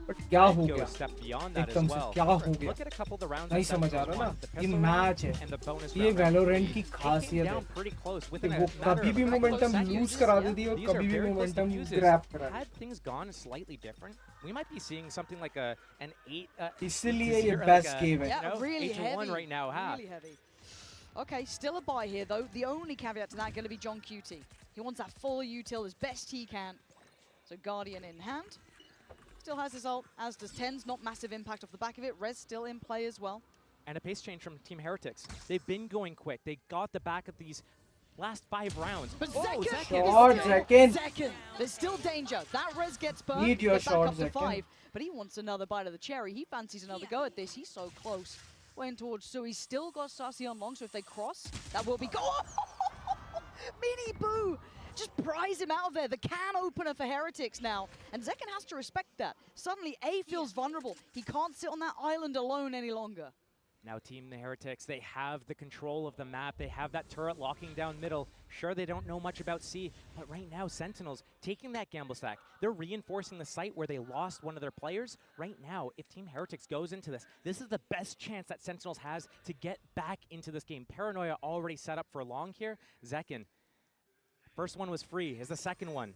बट क्या हो go गया a step beyond that एकदम as से well. क्या हो गया Look at a couple of the rounds नहीं that समझ आ Sentinels रहा won. ना The ये pistol मैच है round and the bonus ये round. वैलोरेंट की Taking खासियत down है pretty close कि within a वो matter कभी of भी a couple momentum seconds. Lose करा देती है और These are कभी भी very close to momentum fuses. Grab करा Had things gone slightly different, we might be seeing something like an 8 इसलिए ये like बेस्ट a, गेम है Yeah, really 8-1 heavy. right now, half. Really heavy. Okay, still a buy here though. The only caveat to that going to be John QT. He wants that full util as best he can. So Guardian in hand. Still has his ult, as does Tens. Not massive impact off the back of it. Rez still in play as well. And a pace change from Team Heretics. They've been going quick. They got the back of these last 5 rounds. But oh, Zekken! Short, Zekken. Zekken! There's still danger. That Rez gets burned. Need your Get back shot, up to Zekken. 5. But he wants another bite of the cherry. He fancies another go at this. He's so close. Went towards Su. He's still got Sassy on long, so if they cross, that will be go. Mini Boo! Just prize him out of there. The can opener for Heretics now. And Zekken has to respect that. Suddenly, A feels vulnerable. He can't sit on that island alone any longer. Now Team the Heretics, they have the control of the map. They have that turret locking down middle. Sure, they don't know much about C, but right now Sentinels taking that gamble stack. They're reinforcing the site where they lost one of their players. Right now, if Team Heretics goes into this, this is the best chance that Sentinels has to get back into this game. Paranoia already set up for long here. Zekken, first one was free. Is the second one.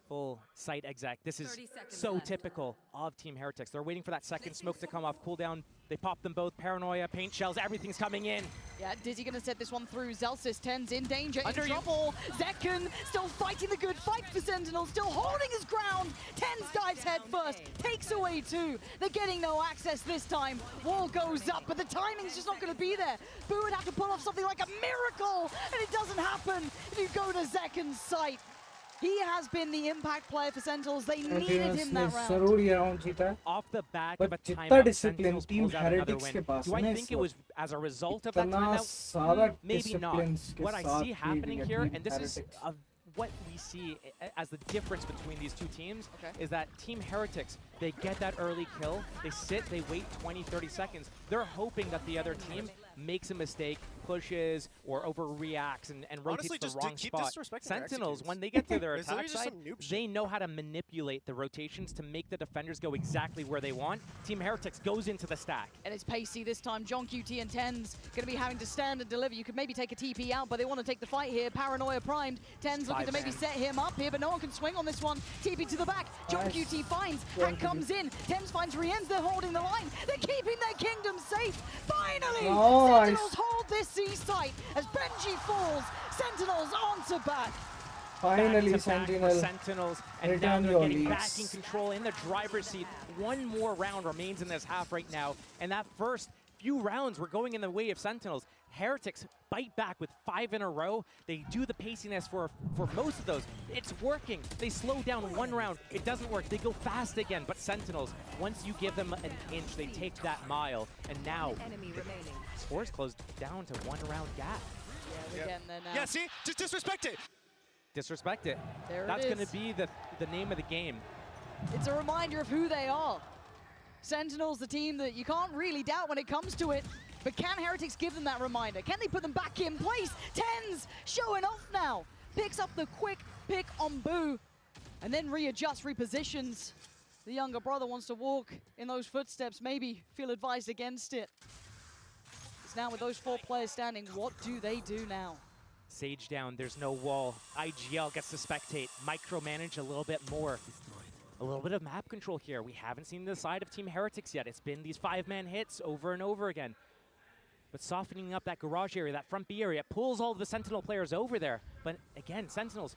Full site exec. This is so typical of Team Heretics. They're waiting for that second smoke to come off cooldown. They pop them both. Paranoia, paint shells, everything's coming in. Yeah, Dizzy gonna set this one through. Zelsis, Tens in danger, Under in you. trouble. Zekken still fighting the good fight for Sentinel, still holding his ground. Tens dives head first, takes away 2. They're getting no access this time. Wall goes up, but the timing's just not gonna be there. Boo would have to pull off something like a miracle, and it doesn't happen if you go to Zekken's site. He has been the impact player for Sentinels. They needed him that round. जरूर ये round जीता है Off the back But of a जितना timeout, discipline Sentinels Team pulls out another Heretics win. के पास Do I है ना think इस it was as a result of that इतना timeout? सारा Maybe not. disciplines के What I साथ see खेल happening रही है here, Team and this is Heretics. what we see as the difference between these two teams, is that Team Heretics, they get that early kill, they sit, they wait 20, 30 seconds. They're hoping that the other team makes a mistake, pushes, or overreacts and rotates Honestly, the just wrong keep spot. disrespecting their Sentinels, executes. when they get to their It's attack literally just side, some noob shit. they know how to manipulate the rotations to make the defenders go exactly where they want. Team Heretics goes into the stack. And it's pacey this time. John QT and Tens going to be having to stand and deliver. You could maybe take a TP out, but they want to take the fight here. Paranoia primed. Tens looking to maybe set him up here, but no one can swing on this one. TP to the back. John Nice. QT finds. Hack comes in. Tens finds Rienz. They're holding the line. They're keeping their kingdom safe. Finally, Nice. Sentinels hold this C site as Benji falls. Sentinels onto bat. Finally, Back-to-back for Sentinel. Sentinels, and now return they're your getting back leads. in control in the driver's seat. One more round remains in this half right now, and that first few rounds were going in the way of Sentinels. Heretics bite back with 5 in a row. They do the paciness for most of those. It's working. They slow down one round. It doesn't work. They go fast again. But Sentinels, once you give them an inch, they take that mile. And now, scores closed down to 1 round gap. Yeah, we're getting there now. Yeah, see? Just disrespect it. Disrespect it. There it That's going is. to be the name of the game. It's a reminder of who they are. Sentinels, the team that you can't really doubt when it comes to it. But can Heretics give them that reminder? Can they put them back in place? Tens showing off now. Picks up the quick pick on Boo. And then readjusts, repositions. The younger brother wants to walk in those footsteps, maybe feel advised against it. It's now with those 4 players standing, what do they do now? Sage down, there's no wall. IGL gets to spectate, micromanage a little bit more. A little bit of map control here. We haven't seen the side of Team Heretics yet. It's been these 5-man hits over and over again. But softening up that garage area, that front B area, pulls all of the Sentinel players over there. But again, Sentinels,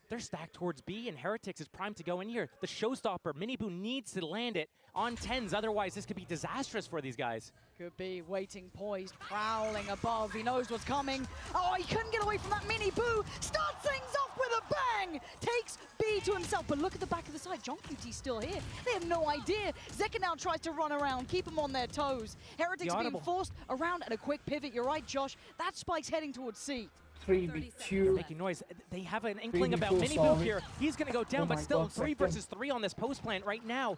they're stacked towards B, and Heretics is primed to go in here. The showstopper, Miniboo needs to land it on Tens, otherwise this could be disastrous for these guys. Could be waiting, poised, prowling above. He knows what's coming. Oh, he couldn't get away from that Mini Boo. Starts things off with a bang. Takes B to himself, but look at the back of the side. John QT's still here. They have no idea. Zekken now tries to run around, keep them on their toes. Heretics being forced around at a quick pivot. You're right, Josh. That spike's heading towards C. 3v2. Making noise. They have an inkling 3v4 about Miniboo solving. here. He's going to go down, Oh but my still God, 3 Zekken. versus 3 on this post plant right now.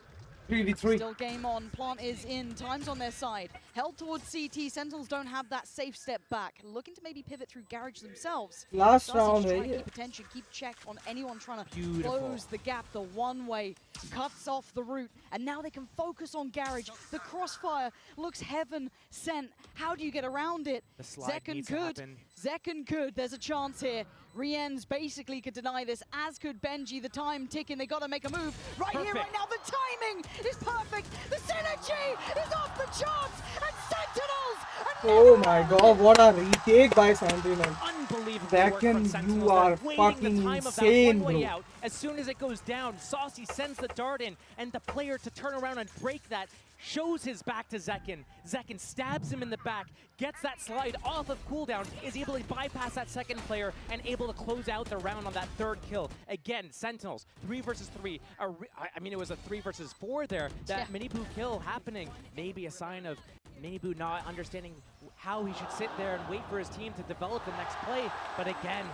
3v3. Still game on. Plant is in. Time's on their side. Held towards CT. Sentinels don't have that safe step back. Looking to maybe pivot through Garage themselves. Last Darcy's round, trying eh? to keep attention, keep check on anyone trying to Beautiful. close the gap. The one-way cuts off the route, and now they can focus on Garage. The crossfire looks heaven sent. How do you get around it? The slide needs to happen. Zekken could. There's a chance here. Rien's basically could deny this, as could Benji. The time ticking. They got to make a move right here, right now. The timing is perfect. The synergy is off the charts. And Sentinels. Oh my god, what a retake by Sentinel. Unbelievable Zekken, work from Sentinels. you are They're waiting fucking the time insane, of that one-way bro. out. As soon as it goes down, Saucy sends the dart in, and the player to turn around and break that shows his back to Zekken. Zekken stabs him in the back, gets that slide off of cooldown, is able to bypass that second player, and able to close out the round on that third kill. Again, Sentinels, 3 versus 3. I mean, it was a 3 versus 4 there. That Miniboo kill happening, maybe a sign of Miniboo not understanding how he should sit there and wait for his team to develop the next play. But again,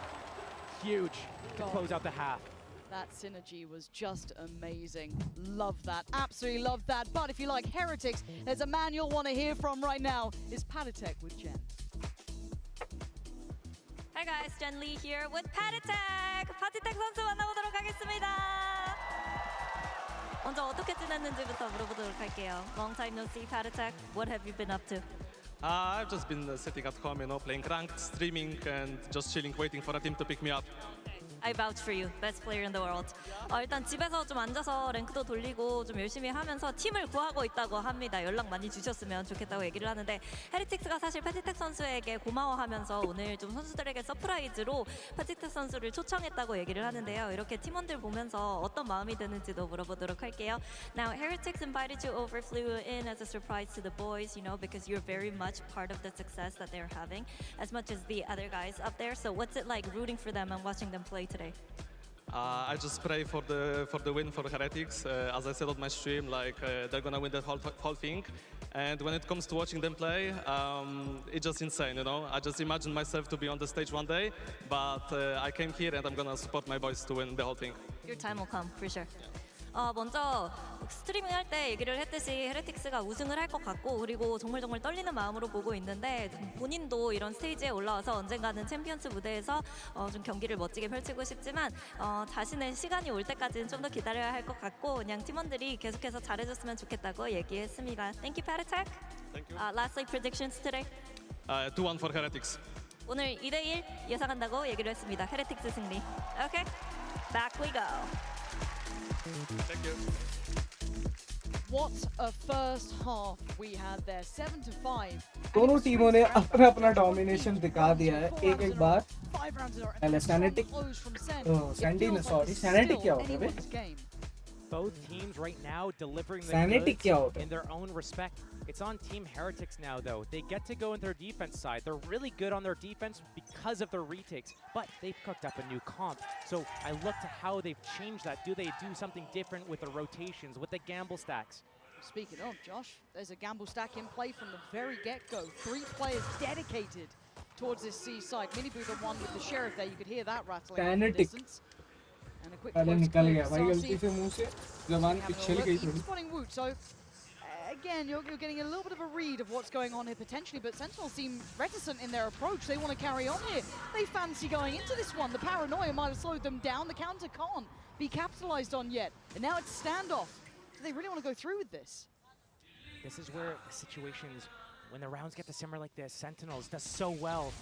huge to close out the half. That synergy was just amazing. Love that. Absolutely love that. But if you like Heretics, there's a man you'll want to hear from right now. Is Patatek with Jen. Hi guys, Jen Lee here with Patatek. Patatek 선수 만나보도록 하겠습니다. 먼저 어떻게 지냈는지부터 물어보도록 할게요. Long time no see, Patatek. What have you been up to? I've just been sitting at home, you know, playing ranked, streaming, and just chilling, waiting for a team to pick me up. I vouch for you. Best player in the world. 일단 집에서 좀 앉아서 랭크도 돌리고 좀 열심히 하면서 팀을 구하고 있다고 합니다. 연락 많이 주셨으면 좋겠다고 얘기를 하는데 헤리틱스가 사실 패티텍 선수에게 고마워하면서 오늘 좀 선수들에게 서프라이즈로 패티텍 선수를 초청했다고 얘기를 하는데요. 이렇게 팀원들 보면서 어떤 마음이 드는지도 물어보도록 할게요. Now, Heretics invited you over, flew in as a surprise to the boys, you know, because you're very much part of the success that they're having, as much as the other guys up there. So what's it like rooting for them and watching them play today? I just pray for the win for Heretics. As I said on my stream, like they're gonna win the whole thing. And when it comes to watching them play, it's just insane, you know. I just imagine myself to be on the stage one day, but I came here and I'm gonna support my boys to win the whole thing. Your time will come, for sure. 먼저 스트리밍 할 때 얘기를 했듯이 헤레틱스가 우승을 할 것 같고 그리고 정말 떨리는 마음으로 보고 있는데 본인도 이런 스테이지에 올라와서 언젠가는 챔피언스 무대에서 좀 경기를 멋지게 펼치고 싶지만 자신의 시간이 올 때까지는 좀 더 기다려야 할 것 같고 그냥 팀원들이 계속해서 잘해줬으면 좋겠다고 얘기했습니다. Thank you, Patatek. Thank you. Lastly, predictions today. 2-1 for Heretics. 오늘 2대1 예상한다고 얘기를 했습니다. 헤레틱스 승리. Okay, back we go. Thank you. What a first half we had there. 7-5. दोनों टीमों ने अपना अपना domination दिखा दिया है एक बार. पहले Sanatic, Sanatic क्या होता है बे? Both teams right now delivering the Sanatic क्या goods होता है? in their own respect. It's on Team Heretics now, though. They get to go in their defense side. They're really good on their defense because of their retakes, but they've cooked up a new comp. So I look to how they've changed that. Do they do something different with the rotations, with the gamble stacks? Speaking of, Josh, there's a gamble stack in play from the very get-go. 3 players dedicated towards this C side. Miniboo the one with the sheriff there. You could hear that rattling in the distance. And a quick निकल गया भाई गलती से मुंह से जबान पिछल गई थोड़ी. Spotting Woot, so again, you're getting a little bit of a read of what's going on here potentially, but Sentinels seem reticent in their approach. They want to carry on here. They fancy going into this one. The paranoia might have slowed them down. The counter can't be capitalized on yet. And now it's standoff. Do they really want to go through with this? This is where the situations, when the rounds get to simmer like this, Sentinels does so well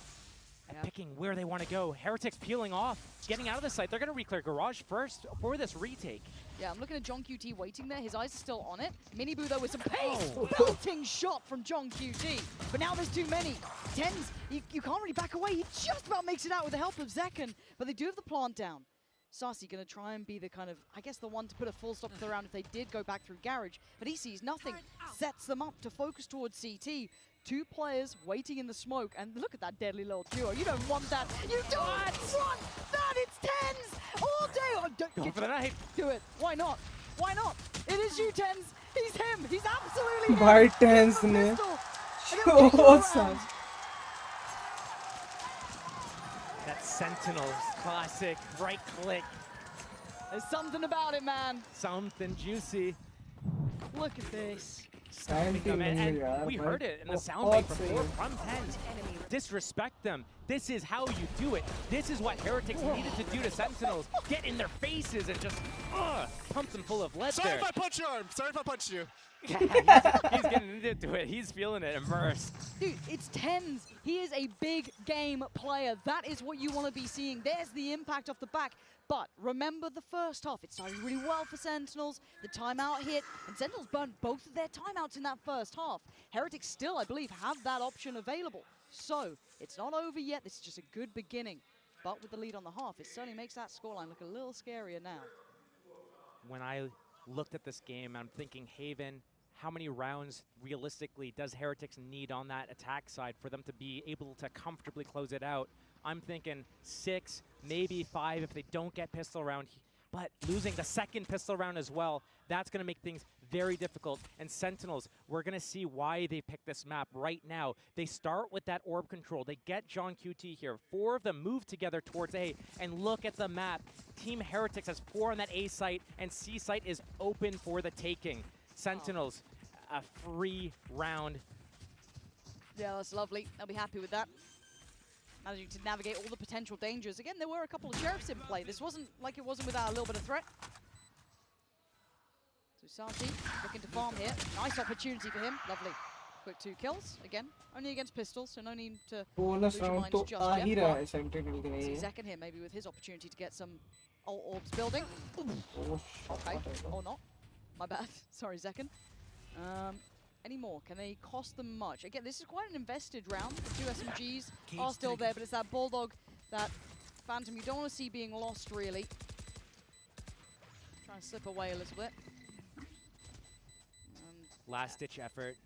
at picking where they want to go. Heretics peeling off, getting out of the site. They're going to re-clear Garage first for this retake. Yeah, I'm looking at John QT waiting there. His eyes are still on it. Miniboo, though, with some pace. Belting shot from John QT. But now there's too many. Tens, you can't really back away. He just about makes it out with the help of Zekken. But they do have the plant down. Saucy going to try and be the kind of, I guess, the one to put a full stop to the round if they did go back through Garage. But he sees nothing. Sets them up to focus towards CT. 2 players waiting in the smoke, and look at that deadly little duo. You don't want that. You don't want that. It's Tens all day. Oh, Go for the knife. Do it. Why not? Why not? It is you, Tens. He's him. He's absolutely him. By Tens ने show That Sentinels classic right click. There's something about it, man. Something juicy. Look at this. Stomping them, and we heard it in the soundbite before from TenZ. Disrespect them. This is how you do it. This is what Heretics needed to do to Sentinels. Get in their faces and just pump them full of lead. Sorry if I punched your arm. Sorry if I punched you. He's getting into it. He's feeling it, immersed. Dude, it's TenZ. He is a big game player. That is what you want to be seeing. There's the impact off the back. But remember the first half. It started really well for Sentinels. The timeout hit, and Sentinels burned both of their timeouts in that first half. Heretics still, I believe, have that option available. So, it's not over yet. This is just a good beginning. But with the lead on the half, it certainly makes that scoreline look a little scarier now. When I looked at this game, I'm thinking, Haven, how many rounds realistically does Heretics need on that attack side for them to be able to comfortably close it out? I'm thinking 6, maybe 5 if they don't get pistol round. But losing the second pistol round as well, that's going to make things very difficult. And Sentinels, we're going to see why they picked this map right now. They start with that orb control. They get John QT here. 4 of them move together towards A. And look at the map. Team Heretics has 4 on that A site, and C site is open for the taking. Sentinels, a free round. Yeah, that's lovely. They'll be happy with that. Managing to navigate all the potential dangers. Again, there were a couple of sheriffs in play. This wasn't like it wasn't without a little bit of threat. So Santi looking to farm here. Nice opportunity for him. Lovely. Quick 2 kills. Again, only against pistols, so no need to bonus round to aa hi raha hai Sentinel ke liye. Second here, maybe with his opportunity to get some orbs building. Okay, or not. My bad. Sorry, Zekken. Any more? Can they cost them much? Again, this is quite an invested round. The 2 SMGs are still there, but it's that Bulldog, that Phantom you don't want to see being lost, really. Trying to slip away a little bit. Last-ditch effort.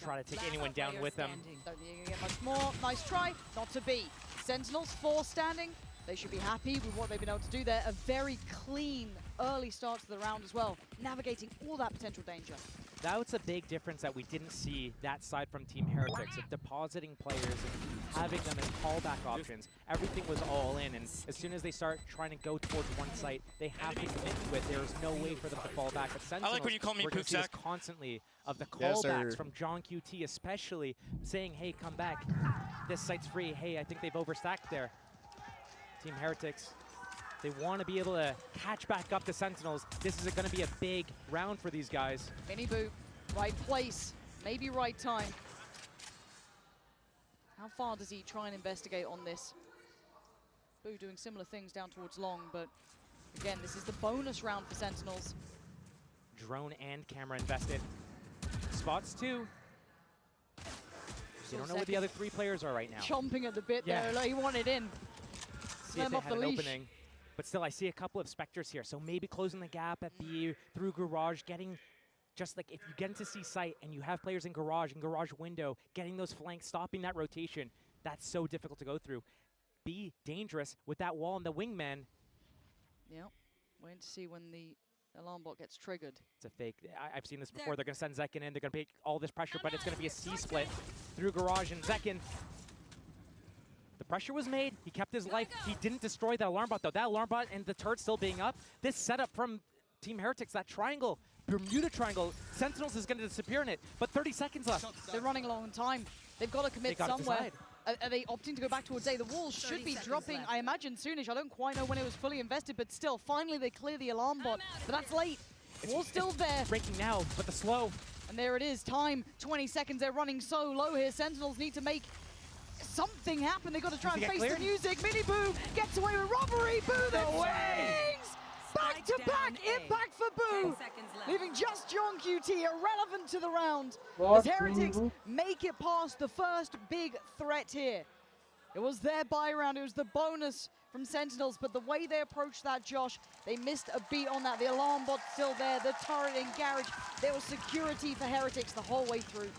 Try to take anyone down with them. Don't think you're going to get much more. Nice try. Not to be. Sentinels, 4 standing. They should be happy with what they've been able to do there. A very clean early start to the round as well, navigating all that potential danger. That was a big difference that we didn't see that side from Team Heretics, of depositing players and having them as callback options. Everything was all in, and as soon as they start trying to go towards one site, they have to commit to it. There's no way for them to fall back. But Sentinels, I like when you call me we're going to see this Pooksack. constantly of the callbacks from John QT, especially saying, hey, come back. This site's free. Hey, I think they've overstacked there. Team Heretics, they want to be able to catch back up to Sentinels. This is going to be a big round for these guys. Mini Boo, right place, maybe right time. How far does he try and investigate on this? Boo doing similar things down towards long, but again, this is the bonus round for Sentinels. Drone and camera invested. Spots 2. They don't know where the other 3 players are right now. Chomping at the bit there, like he wanted in. See if they had an opening. But still, I see a couple of Spectres here, so maybe closing the gap at B through Garage, getting, just like if you get into C site and you have players in Garage and Garage window, getting those flanks, stopping that rotation, that's so difficult to go through. B, dangerous with that wall and the wingman. Yep, waiting to see when the alarm bot gets triggered. It's a fake. I've seen this before. They're going to send Zekken in, they're going to make all this pressure, but it's going to be a C split through Garage and Zekken. The pressure was made. He kept his life. He didn't destroy that alarm bot, though. That alarm bot and the turret still being up. This setup from Team Heretics, that triangle, Bermuda Triangle, Sentinels is going to disappear in it, but 30 seconds left. They're running low on time. They've got to commit somewhere. Are they opting to go back towards A? The walls should be dropping, left. I imagine, soonish. I don't quite know when it was fully invested, but still, finally they clear the alarm bot. But that's late. Wall's still there. Breaking now, but the slow. And there it is. Time, 20 seconds. They're running so low here. Sentinels need to make something happen. They've got to try and face the music. Mini Boo gets away with robbery. Boo the swings! Back-to-back impact for Boo, leaving just John QT irrelevant to the round. As Heretics make it past the first big threat here. It was their buy round, it was the bonus from Sentinels, but the way they approached that, Josh, they missed a beat on that. The alarm bot's still there, the turret in garage. There was security for Heretics the whole way through.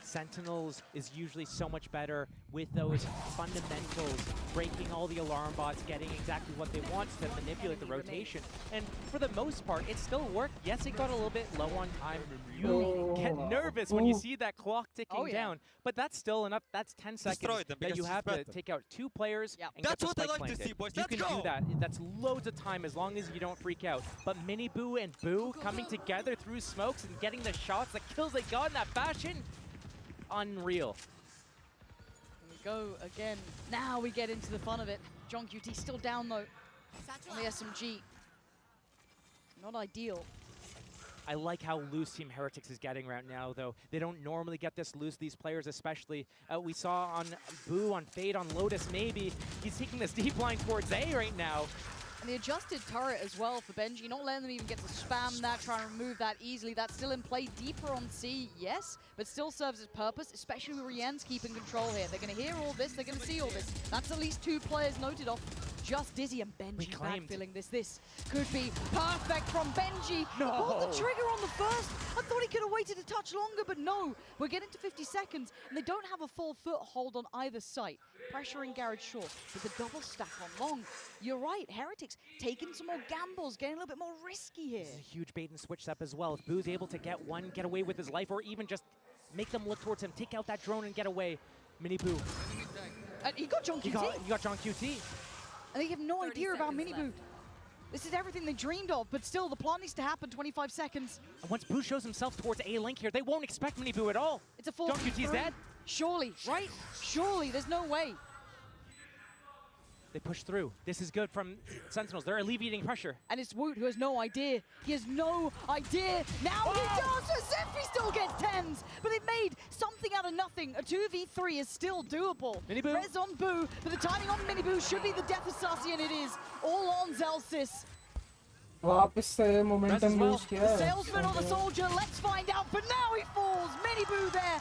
Sentinels is usually so much better with those fundamentals, breaking all the alarm bots, getting exactly what they want to manipulate the rotation. And for the most part, it still worked. Yes, it got a little bit low on time. You get nervous when you see that clock ticking down, but that's still enough. That's 10 seconds that you have to take out 2 players and get the spike planted. You can do that. That's loads of time as long as you don't freak out. But Mini Boo and Boo coming together through smokes and getting the shots, the kills they got in that fashion, unreal. Here we go again. Now we get into the fun of it. John QT still down though on the SMG. Not ideal. I like how loose Team Heretics is getting right now, though. They don't normally get this loose, these players especially. We saw on Boo, on Fade, on Lotus maybe. He's taking this deep line towards A right now. And the adjusted turret as well for Benji, not letting them even get to spam that, trying to remove that easily. That's still in play deeper on C, yes, but still serves its purpose, especially with Rien's keeping control here. They're going to hear all this, they're going to see all this. That's at least 2 players noted off. Just Dizzy and Benji backfilling this. This could be perfect from Benji. No. Pulled the trigger on the first. I thought he could have waited a touch longer, but no. We're getting to 50 seconds, and they don't have a full foothold on either site. Pressuring Garage short with the double stack on long. You're right, Heretics taking some more gambles, getting a little bit more risky here. This is a huge bait and switch step as well. If Boo's able to get one, get away with his life, or even just make them look towards him, take out that drone and get away. Mini Boo. He got John QT. He got John QT. And they have no idea about Mini Boo. This is everything they dreamed of, but still, the plan needs to happen. 25 seconds. And once Boo shows himself towards A link here, they won't expect Mini Boo at all. It's a full. John QT's dead. Surely, right? Surely, there's no way. They push through. This is good from Sentinels. They're alleviating pressure. And it's Woot who has no idea. He has no idea. Now he does, as if he still gets 10s. But they made something out of nothing. A 2v3 is still doable. Mini Boo. Res on Boo, but the timing on Mini Boo should be the death assassin, and it is. All on Zelsis. वापस से momentum lose किया. The salesman on the soldier, let's find out. But now he falls. Mini Boo there.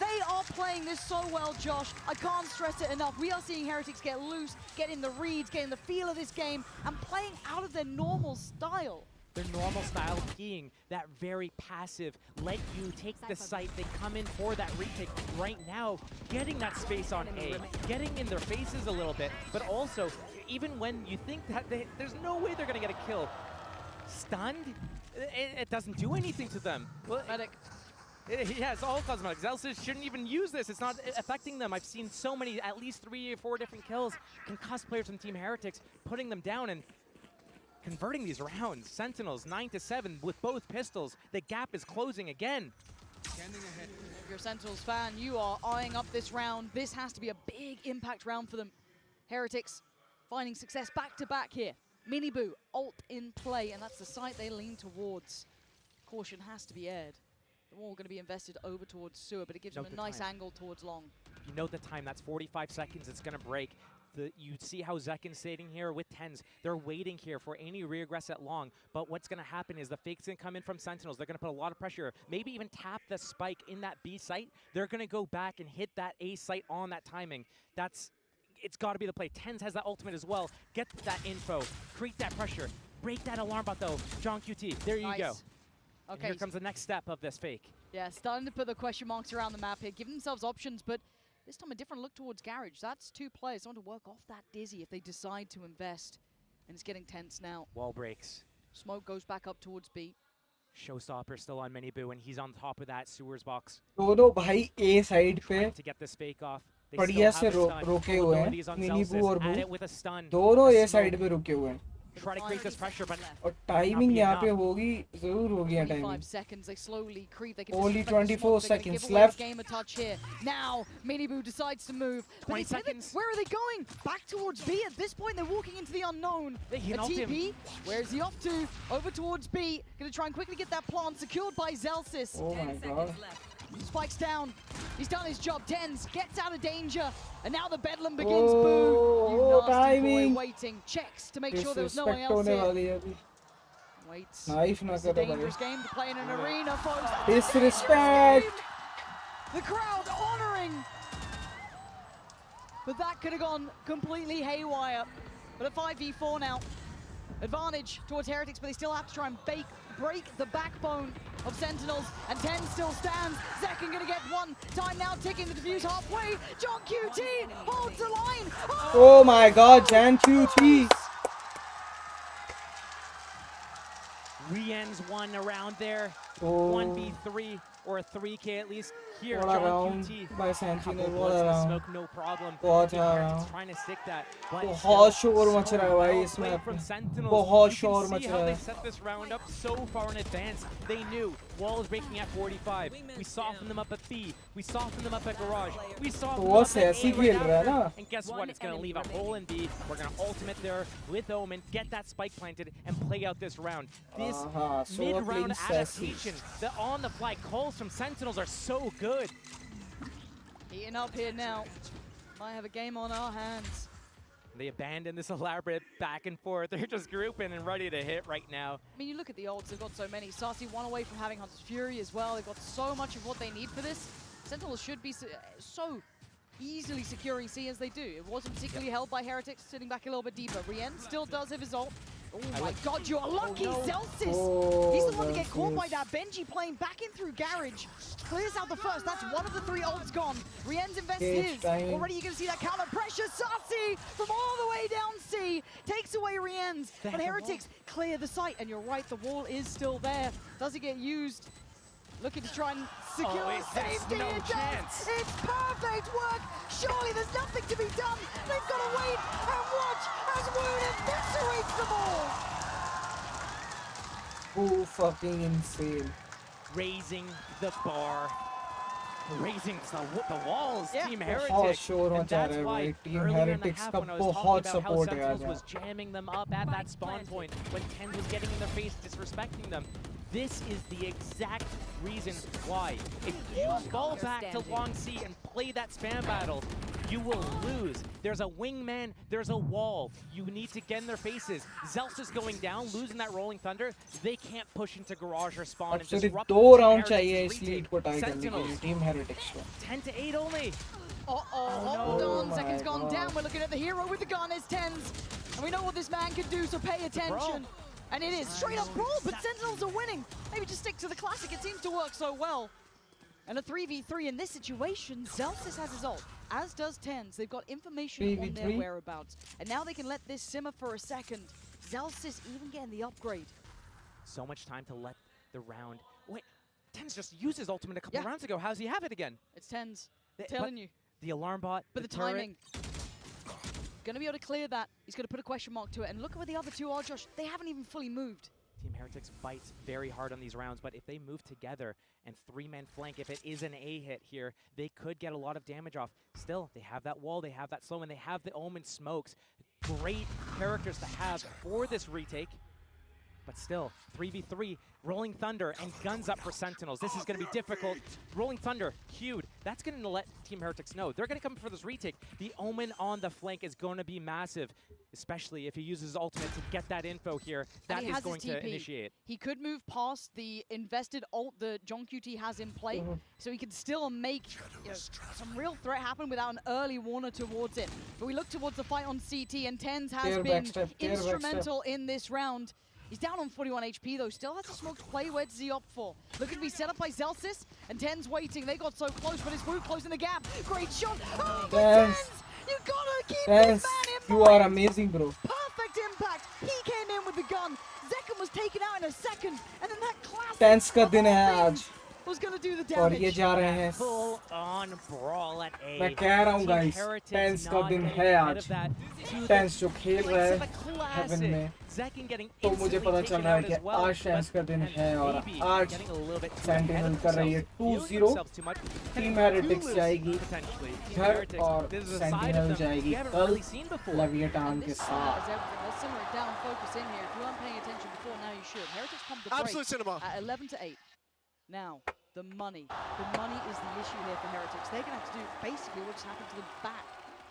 They are playing this so well, Josh. I can't stress it enough. We are seeing Heretics get loose, getting the reads, getting the feel of this game, and playing out of their normal style. Their normal style being that very passive, let you take the site, they come in for that retake right now, getting that space on A, getting in their faces a little bit, but also, even when you think that there's no way they're gonna get a kill, stunned, it doesn't do anything to them. Well, Medic. Yeah, it's all cosmetic. Zelsis shouldn't even use this. It's not affecting them. I've seen so many, at least 3 or 4 different kills, concussed players from Team Heretics, putting them down and converting these rounds. Sentinels 9-7 with both pistols. The gap is closing again. If you're a Sentinels fan, you are eyeing up this round. This has to be a big impact round for them. Heretics finding success back-to-back here. Mini Boo, ult in play, and that's the site they lean towards. Caution has to be aired. The wall going to be invested over towards Sewer, but it gives them a nice angle towards long. You know the time, that's 45 seconds, it's going to break. You see how Zekin's sitting here with 10s. They're waiting here for any regress at long, but what's going to happen is the fake's going to come in from Sentinels. They're going to put a lot of pressure, maybe even tap the spike in that B site. They're going to go back and hit that A site on that timing. It's got to be the play. 10s has that ultimate as well. Get that info, create that pressure, break that alarm bot though. John QT, there you go. Okay. Here comes the next step of this fake. Yeah, starting to put the question marks around the map here, giving themselves options, but this time a different look towards Garage. That's 2 players. They want to work off that Dizzy if they decide to invest. And it's getting tense now. Wall breaks. Smoke goes back up towards B. Showstopper still on Mini Boo, and he's on top of that Sewers box. दोनों भाई A side पे to get this fake off. बढ़िया से रोके हुए हैं. Mini Boo और Boo दोनों A side पे रुके हुए हैं. Try to create this pressure, but और टाइमिंग यहाँ पे होगी, जरूर होगी यहाँ timing. 25 seconds, they slowly creep. They Only 24 seconds left. Game a touch here. Now, Mini Boo decides to move. 20 seconds. Where are they going? Back towards B. At this point, they're walking into the unknown. They hit TP. Where is he off to? Over towards B. Gonna try and quickly get that plant secured by Zelsis. Oh my god. Spikes down. He's done his job. Tens gets out of danger. And now the bedlam begins. Boo. You nasty timing. boy waiting. Checks to make sure there was no one else here. Waits. Knife na It's a karo dangerous game to play in an arena, folks. Disrespect. The crowd honoring. But that could have gone completely haywire. But a 5v4 now. Advantage towards Heretics, but they still have to try and break the backbone of Sentinels, and 10 still stands. Zekken gonna get one. Time now ticking, the defuse halfway. John QT holds the line. Oh my god, Jan QT. Rien's one around there. Oh. 1v3 or a 3K at least. Here, What John around QT. by Sentinel, Couple what bullets in the around? smoke, no problem. बहुत Team Heretics around. trying to stick that, but बहुत still शोर much so रहा है भाई well इस played map from में Sentinels. बहुत You शोर can मच see रहा how they है set this round up so far in advance. They knew wall is breaking at 45. We softened them up at B. We softened them up at garage. We softened them वो up at sassy A खेल right रहा है after. ना And guess what? It's going to leave a hole in B. We're going to ultimate there with Omen, get that spike planted, and play out this round. This so we're mid-round playing sassy. adaptation, the on-the-fly calls from Sentinels are so good. Heating up here now. Might have a game on our hands. They abandon this elaborate back and forth. They're just grouping and ready to hit right now. I mean, you look at the ults, they've got so many. Sassy one away from having Hunter's Fury as well. They've got so much of what they need for this. Sentinels should be so easily securing C as they do. It wasn't particularly held by Heretics, sitting back a little bit deeper. Rien still does have his ult. Oh my god, you're lucky, Zelsis! He's the one to get caught by that. Benji playing back in through Garage. Clears out the first, that's one of the 3 ults gone. Rien's invested his. Already you're going to see that counter pressure. Sassy from all the way down C takes away Rien's. But Heretics clear the site, and you're right, the wall is still there. Does it get used? Looking to try and secure safety. No it chance. does. It's perfect work. Surely there's nothing to be done. They've got to wait and watch as Woon eviscerates them all. Oh, fucking insane. Raising the bar. Raising the walls, Team बहुत Heretics. शोर And मचा that's रहा है why भाई team earlier in the heretics half का when I was बहुत talking about how support है Sentinels आज was jamming them up at that spawn point when Tens was getting in their face, disrespecting them. This is the exact reason why. If you fall back to long C and play that spam battle, you will lose. There's a wingman, there's a wall. You need to get in their faces. Zelsis is going down, losing that rolling thunder. They can't push into garage or spawn अब and सिर्फ disrupt 2 round Heretics' चाहिए इस retake. Lead को tie करने के लिए Sentinels, team heretics को 10 to 8 only. Hold on, my Zeken's gone God. down. We're looking at the hero with the gun, it's Tens. And we know what this man can do, so pay attention. And it is straight up brawl, but Sentinels are winning. Maybe just stick to the classic, it seems to work so well. And a 3v3 in this situation, Zelsis has his ult, as does Tens. They've got information on their 3v3? whereabouts. And now they can let this simmer for a second. Zelsis even getting the upgrade. So much time to let the round. Wait, Tens just used his ultimate a couple rounds ago. How's he have it again? It's Tens, But telling you. The alarm bot, But the turret. timing. Gonna be able to clear that. He's gonna put a question mark to it. And look at where the other 2 are, Josh. They haven't even fully moved. Team Heretics fights very hard on these rounds, but if they move together and 3-man flank, if it is an A hit here, they could get a lot of damage off. Still, they have that wall, they have that slow, and they have the Omen smokes. Great characters to have for this retake. But still, 3v3, Rolling Thunder and guns up for Sentinels. This is going to be difficult. Rolling Thunder, queued. That's going to let Team Heretics know. They're going to come for this retake. The Omen on the flank is going to be massive, especially if he uses his ultimate to get that info here. That is going to initiate. He could move past the invested ult that John QT has in play, so he can still make some real threat happen without an early warner towards it. But we look towards the fight on CT, and Tens has been instrumental in this round. He's down on 41 HP though, still has a smoke to play. Where does he opt for? Looking to be set up by Zelsis, and Tens waiting. They got so close, but it's Wu closing the gap. Great shot. Oh, Tens! You gotta keep this man in You are amazing, bro. Perfect impact. He came in with the gun. Zekken was taken out in a second, and then that classic Tens का दिन है आज was gonna do the और damage. ये जा रहे हैं Full on brawl at A. मैं कह रहा हूँ guys, Tens का दिन है आज Tens जो खेल रहा है heaven में तो मुझे पता चल रहा है कि आज Tens का दिन है और आज Sentinel कर रही है 2-0 टीम हेरिटिक्स जाएगी घर और Sentinel जाएगी कल लेविएटान के साथ Let's simmer it down, focus in here. If you weren't paying attention before, now you should. Heretics pumped the Absolute brakes cinema. at 11 to 8. Now, the money. The money is the issue here for Heretics. They're going to have to do basically what just happened to them back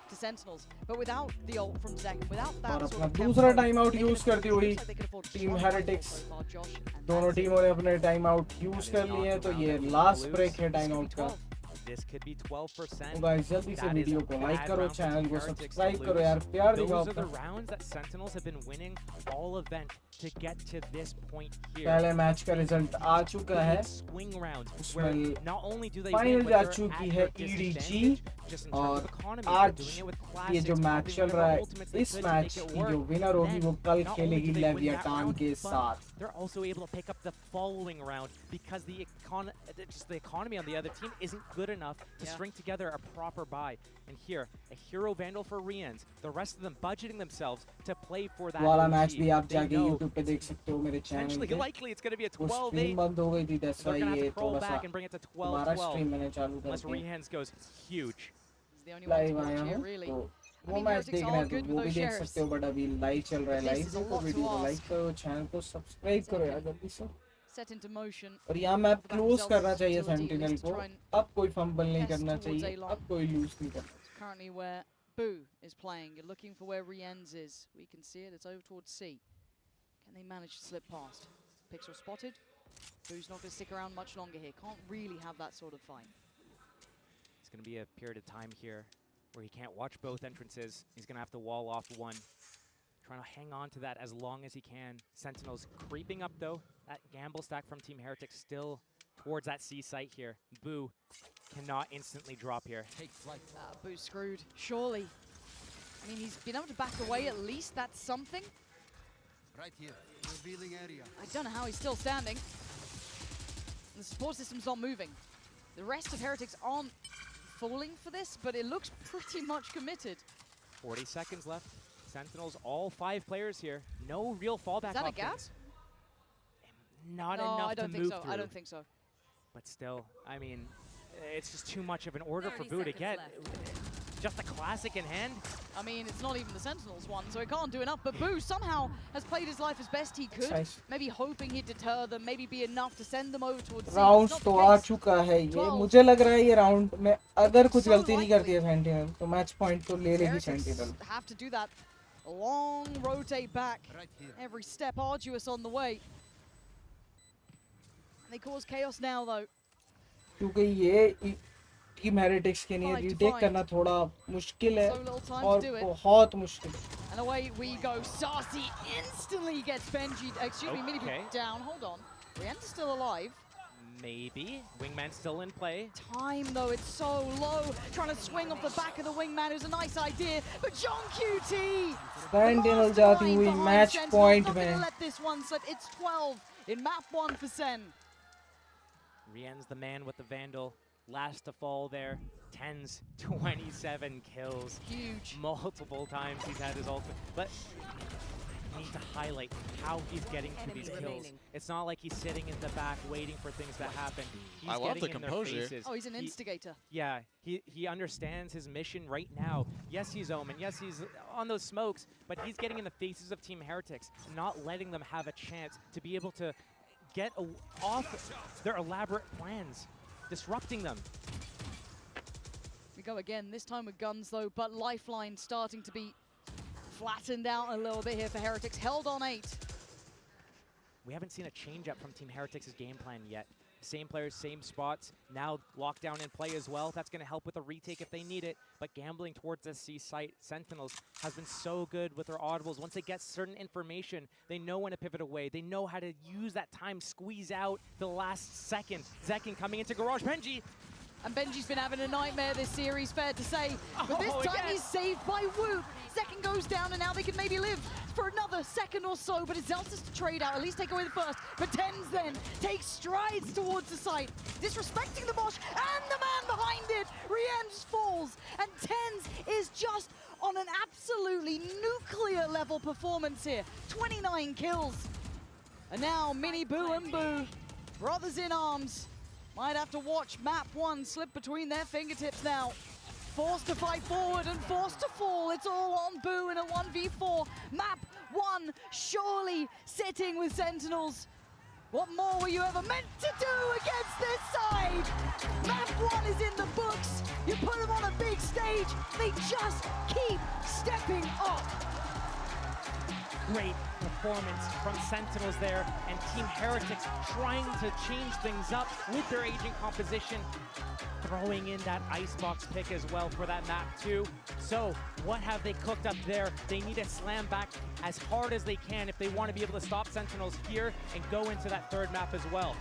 to Sentinels. But without the ult from Zekken, without that और sort अपना of दूसरा tempo, time out they use can करती afford- हुई it looks like they can afford to team struggle heretics so far, Josh, and दोनों that's it. टीमों ने अपने time out use कर लिए हैं तो ये लास्ट ब्रेक है टाइम आउट का This could be 12%. तो guys जल्दी से वीडियो को लाइक करो, चैनल को सब्सक्राइब करो यार, प्यार दिखाओ. Those are the rounds that Sentinels have been winning all event to get to this point here. पहले मैच का रिजल्ट आ चुका है. Swing rounds where not only do they final win, जा but चुकी they're है at your EDG disadvantage, just in terms और of economy. They're आज doing it with ये classics, जो मैच popping चल whatever रहा है, ultimates they इस could to match make it की work. जो विनर होगी वो कल Not खेलेगी only do they win that लेवियाटान round, के but साथ. they're also able to pick up the following round because the economy on the other team isn't good enough to string together a proper buy. And here, a hero vandal for Rians. The rest of them budgeting themselves to play for that. वाला OG. Match भी आप They जाके know YouTube पे देख सकते हो मेरे channel potentially पे. likely it's going to be a वो 12-8. स्ट्रीम बंद हो गई थी, that's why They're going to ये have to crawl थोड़ा सा back and bring it to दोबारा 12-12. स्ट्रीम मैंने चालू Unless करके Rehans goes huge. The only one to live watch आया here, हूँ, really. तो I वो mean, मैच Heretics देखना are है तो good वो with भी those देख sheriffs. सकते हो, बट अभी लाइव चल रहा है. This लाइव is a तो lot to वीडियो को लाइक ask. करो, चैनल को सब्सक्राइब करो यार जल्दी से. Set into motion. और यहाँ मैप क्लोज करना चाहिए utility सेंटिनल is to को. try and अब कोई फंबल नहीं press करना towards चाहिए, A-long. अब कोई लूज नहीं करना. Currently where Boo is playing. You're looking for where Rienz is. We can see it. It's over towards C. Can they manage to slip past? Pixel spotted. Boo's not going to stick around much longer here. Can't really have that sort of fight. It's going to be a period of time here where he can't watch both entrances. He's going to have to wall off one. Trying to hang on to that as long as he can. Sentinels creeping up, though. That gamble stack from Team Heretics still towards that C site here. Boo cannot instantly drop here. Boo's screwed. Surely. I mean, he's been able to back away at least. That's something. Right here, revealing area. I don't know how he's still standing. The support system's not moving. The rest of Heretics aren't falling for this, but it looks pretty much committed. 40 seconds left. Sentinels, all 5 players here. No real fallback Is that a options. gap? Not No, enough I don't to think move so. through. I don't think so. But still, I mean, it's just too much of an order for Boo to get. Just a classic in hand. I mean, it's not even the Sentinels one, so he can't do enough. But Boo somehow has played his life as best he could. Nice. Maybe hoping he'd deter them, maybe be enough to send them over towards rounds तो आ चुका है ये. मुझे लग रहा है ये round में अगर कुछ गलती नहीं करती है सेंटिनल तो मैच पॉइंट तो ले लेगी sentinel. Have to do that long rotate back. Every step arduous on the way. And they cause chaos now though. क्योंकि ये टीम हेरिटिक्स के लिए रीटेक करना थोड़ा मुश्किल है और बहुत मुश्किल. And away we go. Sarsi instantly gets Benji, excuse me, Mini down. Hold on. Rien's still alive. Maybe. Wingman's still in play. Time though, it's so low. Trying to swing off the back of the Wingman is a nice idea, but John QT! Sentinel जाती हुई match point Not में. gonna let this one slip. It's 12 in map 1 for Sen. Rien's the man with the Vandal. Last to fall there. 10's 27 kills. Huge. Multiple times he's had his ultimate. But I need to highlight how he's getting to these kills. It's not like he's sitting in the back waiting for things to happen. He's I love the getting in their composure. faces. Oh, he's an instigator. Yeah, he understands his mission right now. Yes, he's Omen. Yes, he's on those smokes. But he's getting in the faces of Team Heretics, not letting them have a chance to be able to get off their elaborate plans, disrupting them. We go again, this time with guns though, but Lifeline starting to be flattened out a little bit here for Heretics. Held on 8. We haven't seen a change-up from Team Heretics' game plan yet. Same players, same spots. Now lockdown in play as well. That's going to help with a retake if they need it. But gambling towards the C site, Sentinels has been so good with their audibles. Once they get certain information, they know when to pivot away. They know how to use that time, squeeze out the last second. Zekin coming into Garage. Benji. And Benji's been having a nightmare this series, fair to say. But this time he's saved by Woot. Second goes down, and now they can maybe live for another second or so. But it's Zelsis to trade out, at least take away the first. But Tens then takes strides towards the site, disrespecting the Mosh and the man behind it. Rienz falls, and Tens is just on an absolutely nuclear level performance here. 29 kills. And now Mini Boo and Boo, brothers in arms. Might have to watch map 1 slip between their fingertips now. Forced to fight forward and forced to fall. It's all on Boo in a 1v4. Map 1 surely sitting with Sentinels. What more were you ever meant to do against this side? Map 1 is in the books. You put them on a big stage. They just keep stepping up. great performance from Sentinels there, and Team Heretics trying to change things up with their agent composition, throwing in that icebox pick as well for that map too. So what have they cooked up there? They need to slam back as hard as they can if they want to be able to stop Sentinels here and go into that third map as well.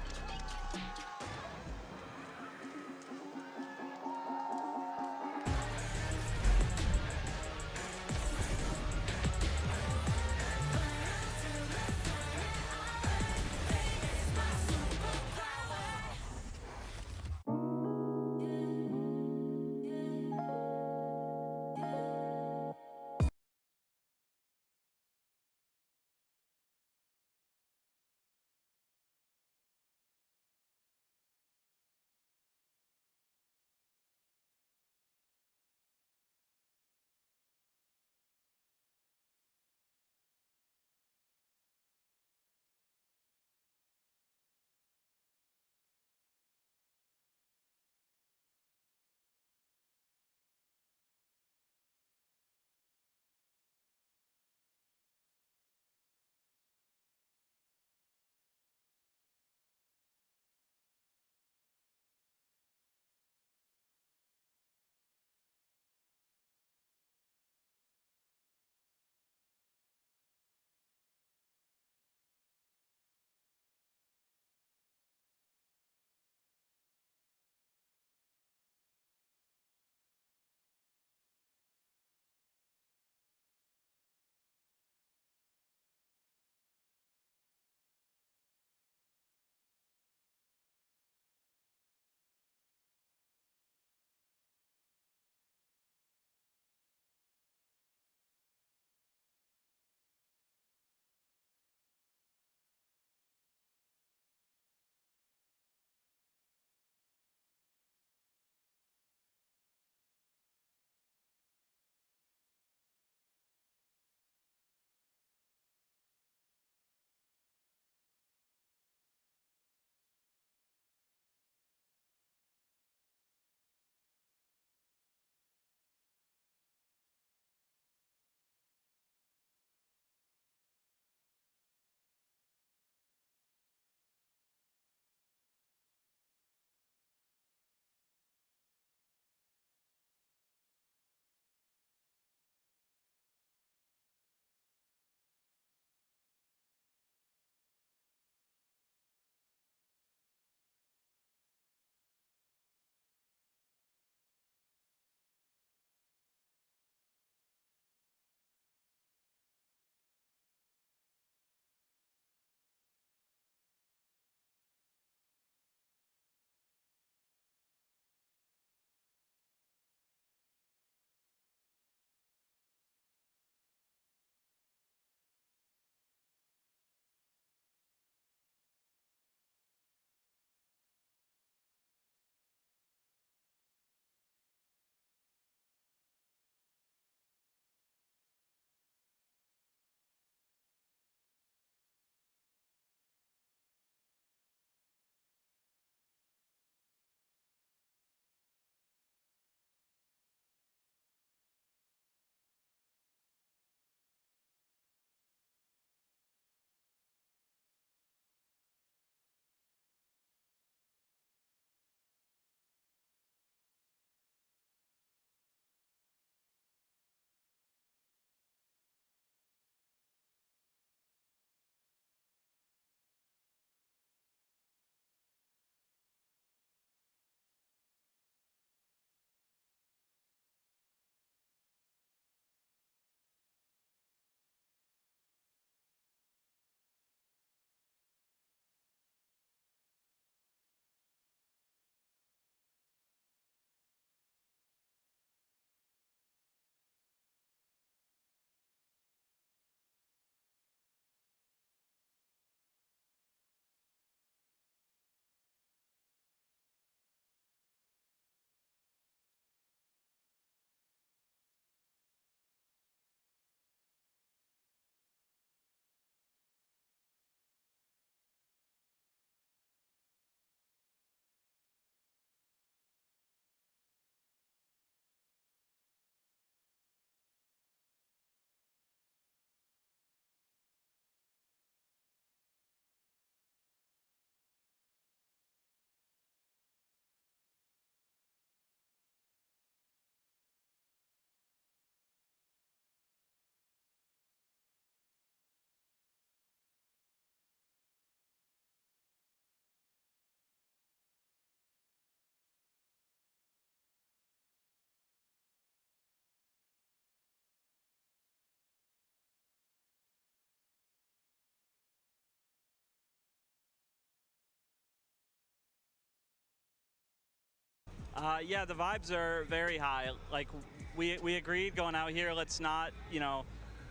Yeah, the vibes are very high. Like, we agreed going out here, let's not,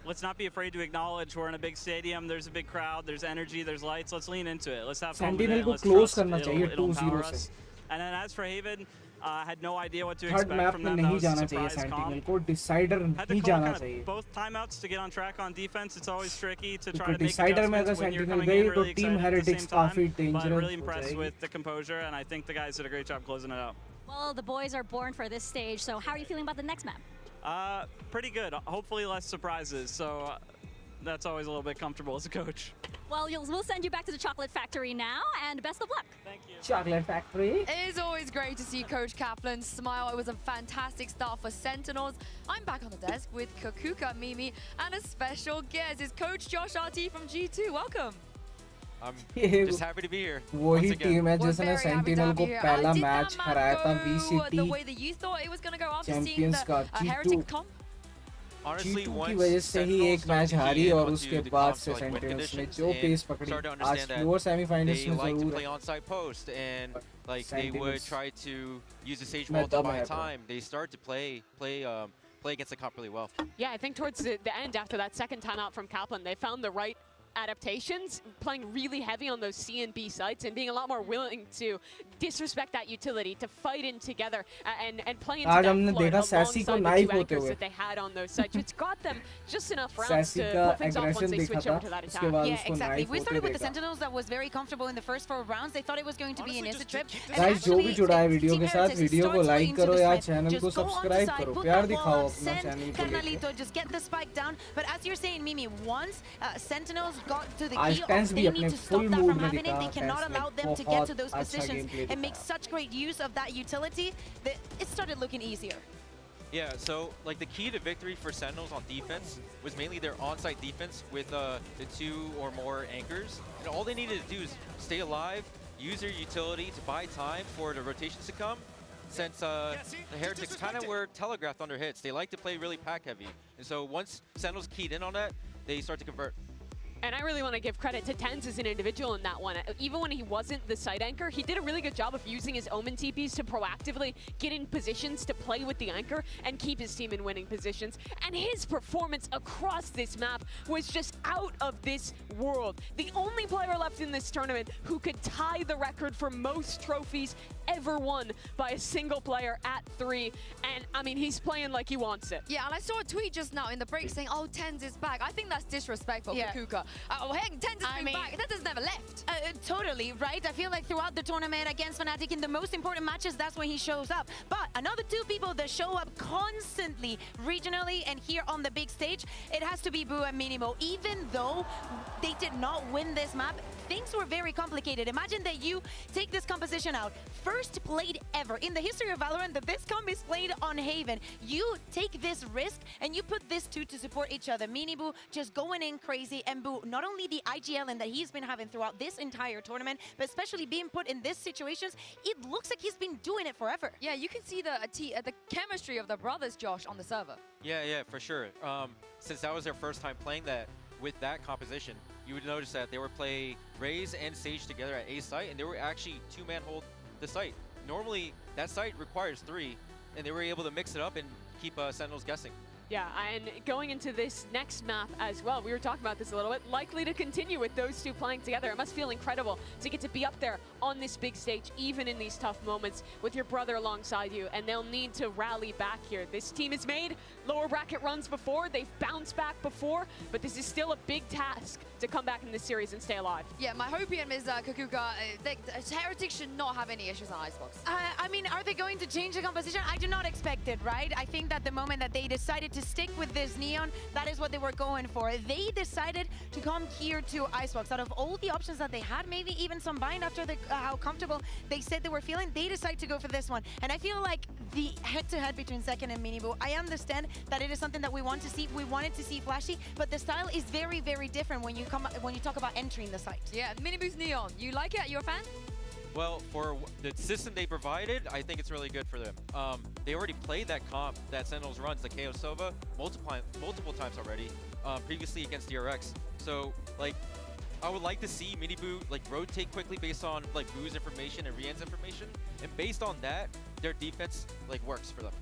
let's not be afraid to acknowledge we're in a big stadium, there's a big crowd, there's energy, there's lights, let's lean into it. Let's have fun with it, let's trust it'll empower us. And then as for Haven, I had no idea what to expect from them. That was a surprise comp. Had to call kind of both timeouts to get on track on defense. It's always tricky to try to make adjustments when you're coming in really excited at the same time. But really impressed with the composure, and I think the guys did a great job closing it out. Well, the boys are born for this stage, so how are you feeling about the next map? Pretty good. Hopefully less surprises. So that's always a little bit comfortable as a coach. Well, we'll send you back to the Chocolate Factory now, and best of luck. Thank you. Chocolate Factory. It is always great to see Coach Kaplan smile. It was a fantastic start for Sentinels. I'm back on the desk with Kakuka, Mimi, and a special guest is Coach Josh RT from G2. Welcome. I'm just happy to be here. वही team है जिसने sentinel को पहला match हराया था the way that you thought it was going to go after seeing the Heretics comp? Honestly, G2 की वजह से ही एक मैच हारी और उसके बाद से सेंटिनल्स ने जो पेस पकड़ी आज प्योर सेमीफाइनल्स में like to जरूर play है onside post and like they would try to use the sage wall to buy time. They start to play against the comp really well. Yeah, I think towards the end after that second timeout from Kaplan, they found the right adaptations, playing really heavy on those C and B sites and being a lot more willing to disrespect that utility, to fight in together and play into that flood alongside the two anchors that they had on those sites. It's got them just enough rounds to put things off once they switch over to that attack. Yeah, exactly. We started with the Sentinels that was very comfortable in the first 4 rounds. They thought it was going to be an instant trip. Guys जो भी जुड़ा है video के साथ video को like करो यार channel को सब्सक्राइब करो प्यार दिखाओ अपना चैनल को Carnalito, just get the spike down. But as you're saying, Mimi, once Sentinels got to the key, they need to stop that from happening. They cannot allow them to get to those positions and make such great use of that utility that it started looking easier. Yeah, so like the key to victory for Sentinels on defense was mainly their on-site defense with the 2 or more anchors. And all they needed to do is stay alive, use their utility to buy time for the rotations to come. Since the Heretics kind of were telegraphed on their hits, they like to play really pack heavy. And so once Sentinels keyed in on that, they start to convert. And I really want to give credit to Tens as an individual in that one. Even when he wasn't the site anchor, he did a really good job of using his Omen TPs to proactively get in positions to play with the anchor and keep his team in winning positions. And his performance across this map was just out of this world. The only player left in this tournament who could tie the record for most trophies ever won by a single player at 3. And I mean, he's playing like he wants it. Yeah, and I saw a tweet just now in the break saying, oh, Tens is back. I think that's disrespectful for Kuka. Oh, heck, Tens has been back. That has never left. Totally, right? I feel like throughout the tournament against Fnatic in the most important matches, that's when he shows up. But another 2 people that show up constantly, regionally and here on the big stage, it has to be Boo and Minimo. Even though they did not win this map, things were very complicated. Imagine that you take this composition out. First played ever in the history of Valorant that this comp is played on Haven. You take this risk and you put this 2 to support each other. Miniboo just going in crazy, and Boo, not only the IGL that he's been having throughout this entire tournament, but especially being put in these situations, it looks like he's been doing it forever. Yeah, you can see the chemistry of the brothers, Josh, on the server. Yeah, for sure. Since that was their first time playing that with that composition, you would notice that they would play Raze and Sage together at A site, and they were actually 2-man hold the site. Normally, that site requires 3, and they were able to mix it up and keep Sentinels guessing. Yeah, and going into this next map as well, we were talking about this a little bit, likely to continue with those 2 playing together. It must feel incredible to get to be up there on this big stage, even in these tough moments, with your brother alongside you, and they'll need to rally back here. This team has made lower bracket runs before, they've bounced back before, but this is still a big task to come back in this series and stay alive. Yeah, my hopium is Kakuka, Heretics should not have any issues on Icebox. I mean, are they going to change the composition? I do not expect it, right? I think that the moment that they decided to stick with this Neon, that is what they were going for. They decided to come here to Icebox. Out of all the options that they had, maybe even some bind after how comfortable they said they were feeling, they decided to go for this one. And I feel like the head-to-head between Second and Miniboo, I understand that it is something that we want to see. We wanted to see flashy, but the style is very, very different when you talk about entering the site. Yeah, Miniboo's Neon. You like it? You're a fan? Well, for the system they provided, I think it's really good for them. They already played that comp that Sentinels runs, the KO Sova, multiple times already, previously against DRX. So, like, I would like to see Miniboo like rotate quickly based on like Boo's information and Rian's information, and based on that, their defense like works for them.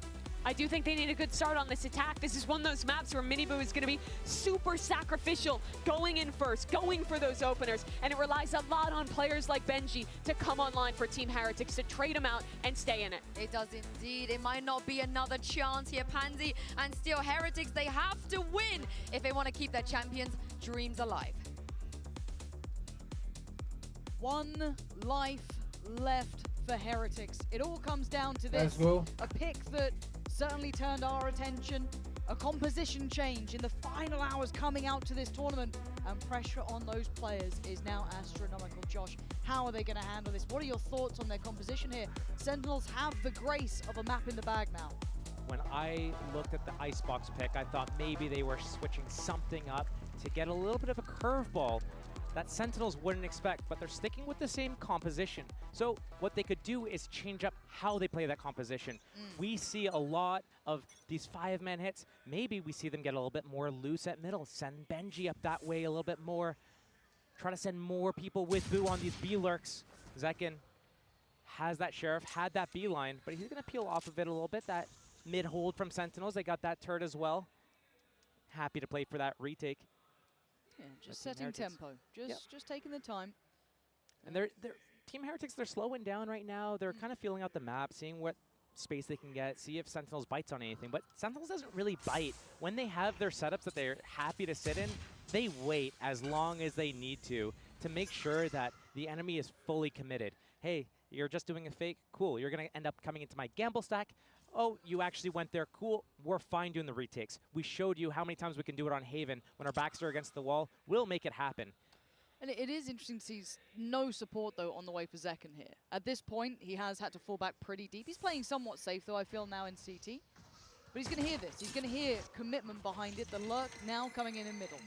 I do think they need a good start on this attack. This is one of those maps where Miniboo is going to be super sacrificial, going in first, going for those openers, and it relies a lot on players like Benji to come online for Team Heretics to trade him out and stay in it. It does indeed. It might not be another chance here, Pansy, and still Heretics, they have to win if they want to keep their champions' dreams alive. One life left for Heretics. It all comes down to this. Let's go. A pick that certainly turned our attention. A composition change in the final hours coming out to this tournament. And pressure on those players is now astronomical. Josh, how are they going to handle this? What are your thoughts on their composition here? Sentinels have the grace of a map in the bag now. When I looked at the Icebox pick, I thought maybe they were switching something up to get a little bit of a curveball that Sentinels wouldn't expect, but they're sticking with the same composition. So what they could do is change up how they play that composition. We see a lot of these 5-man hits. Maybe we see them get a little bit more loose at middle, send Benji up that way a little bit more, try to send more people with Boo on these B lurks. Zekin has that Sheriff, had that B line, but he's gonna peel off of it a little bit. That mid hold from Sentinels, they got that turret as well. Happy to play for that retake. Yeah, just setting tempo, just taking the time. And they're Team Heretics, they're slowing down right now. They're kind of feeling out the map, seeing what space they can get, see if Sentinels bites on anything. But Sentinels doesn't really bite. When they have their setups that they're happy to sit in, they wait as long as they need to make sure that the enemy is fully committed. Hey, you're just doing a fake? Cool, you're gonna end up coming into my gamble stack. Oh, you actually went there, cool. We're fine doing the retakes. We showed you how many times we can do it on Haven. When our backs are against the wall, we'll make it happen. And it is interesting to see no support, though, on the way for Zekin here. At this point, he has had to fall back pretty deep. He's playing somewhat safe, though, I feel, now in CT. But he's going to hear this. He's going to hear commitment behind it. The lurk now coming in middle.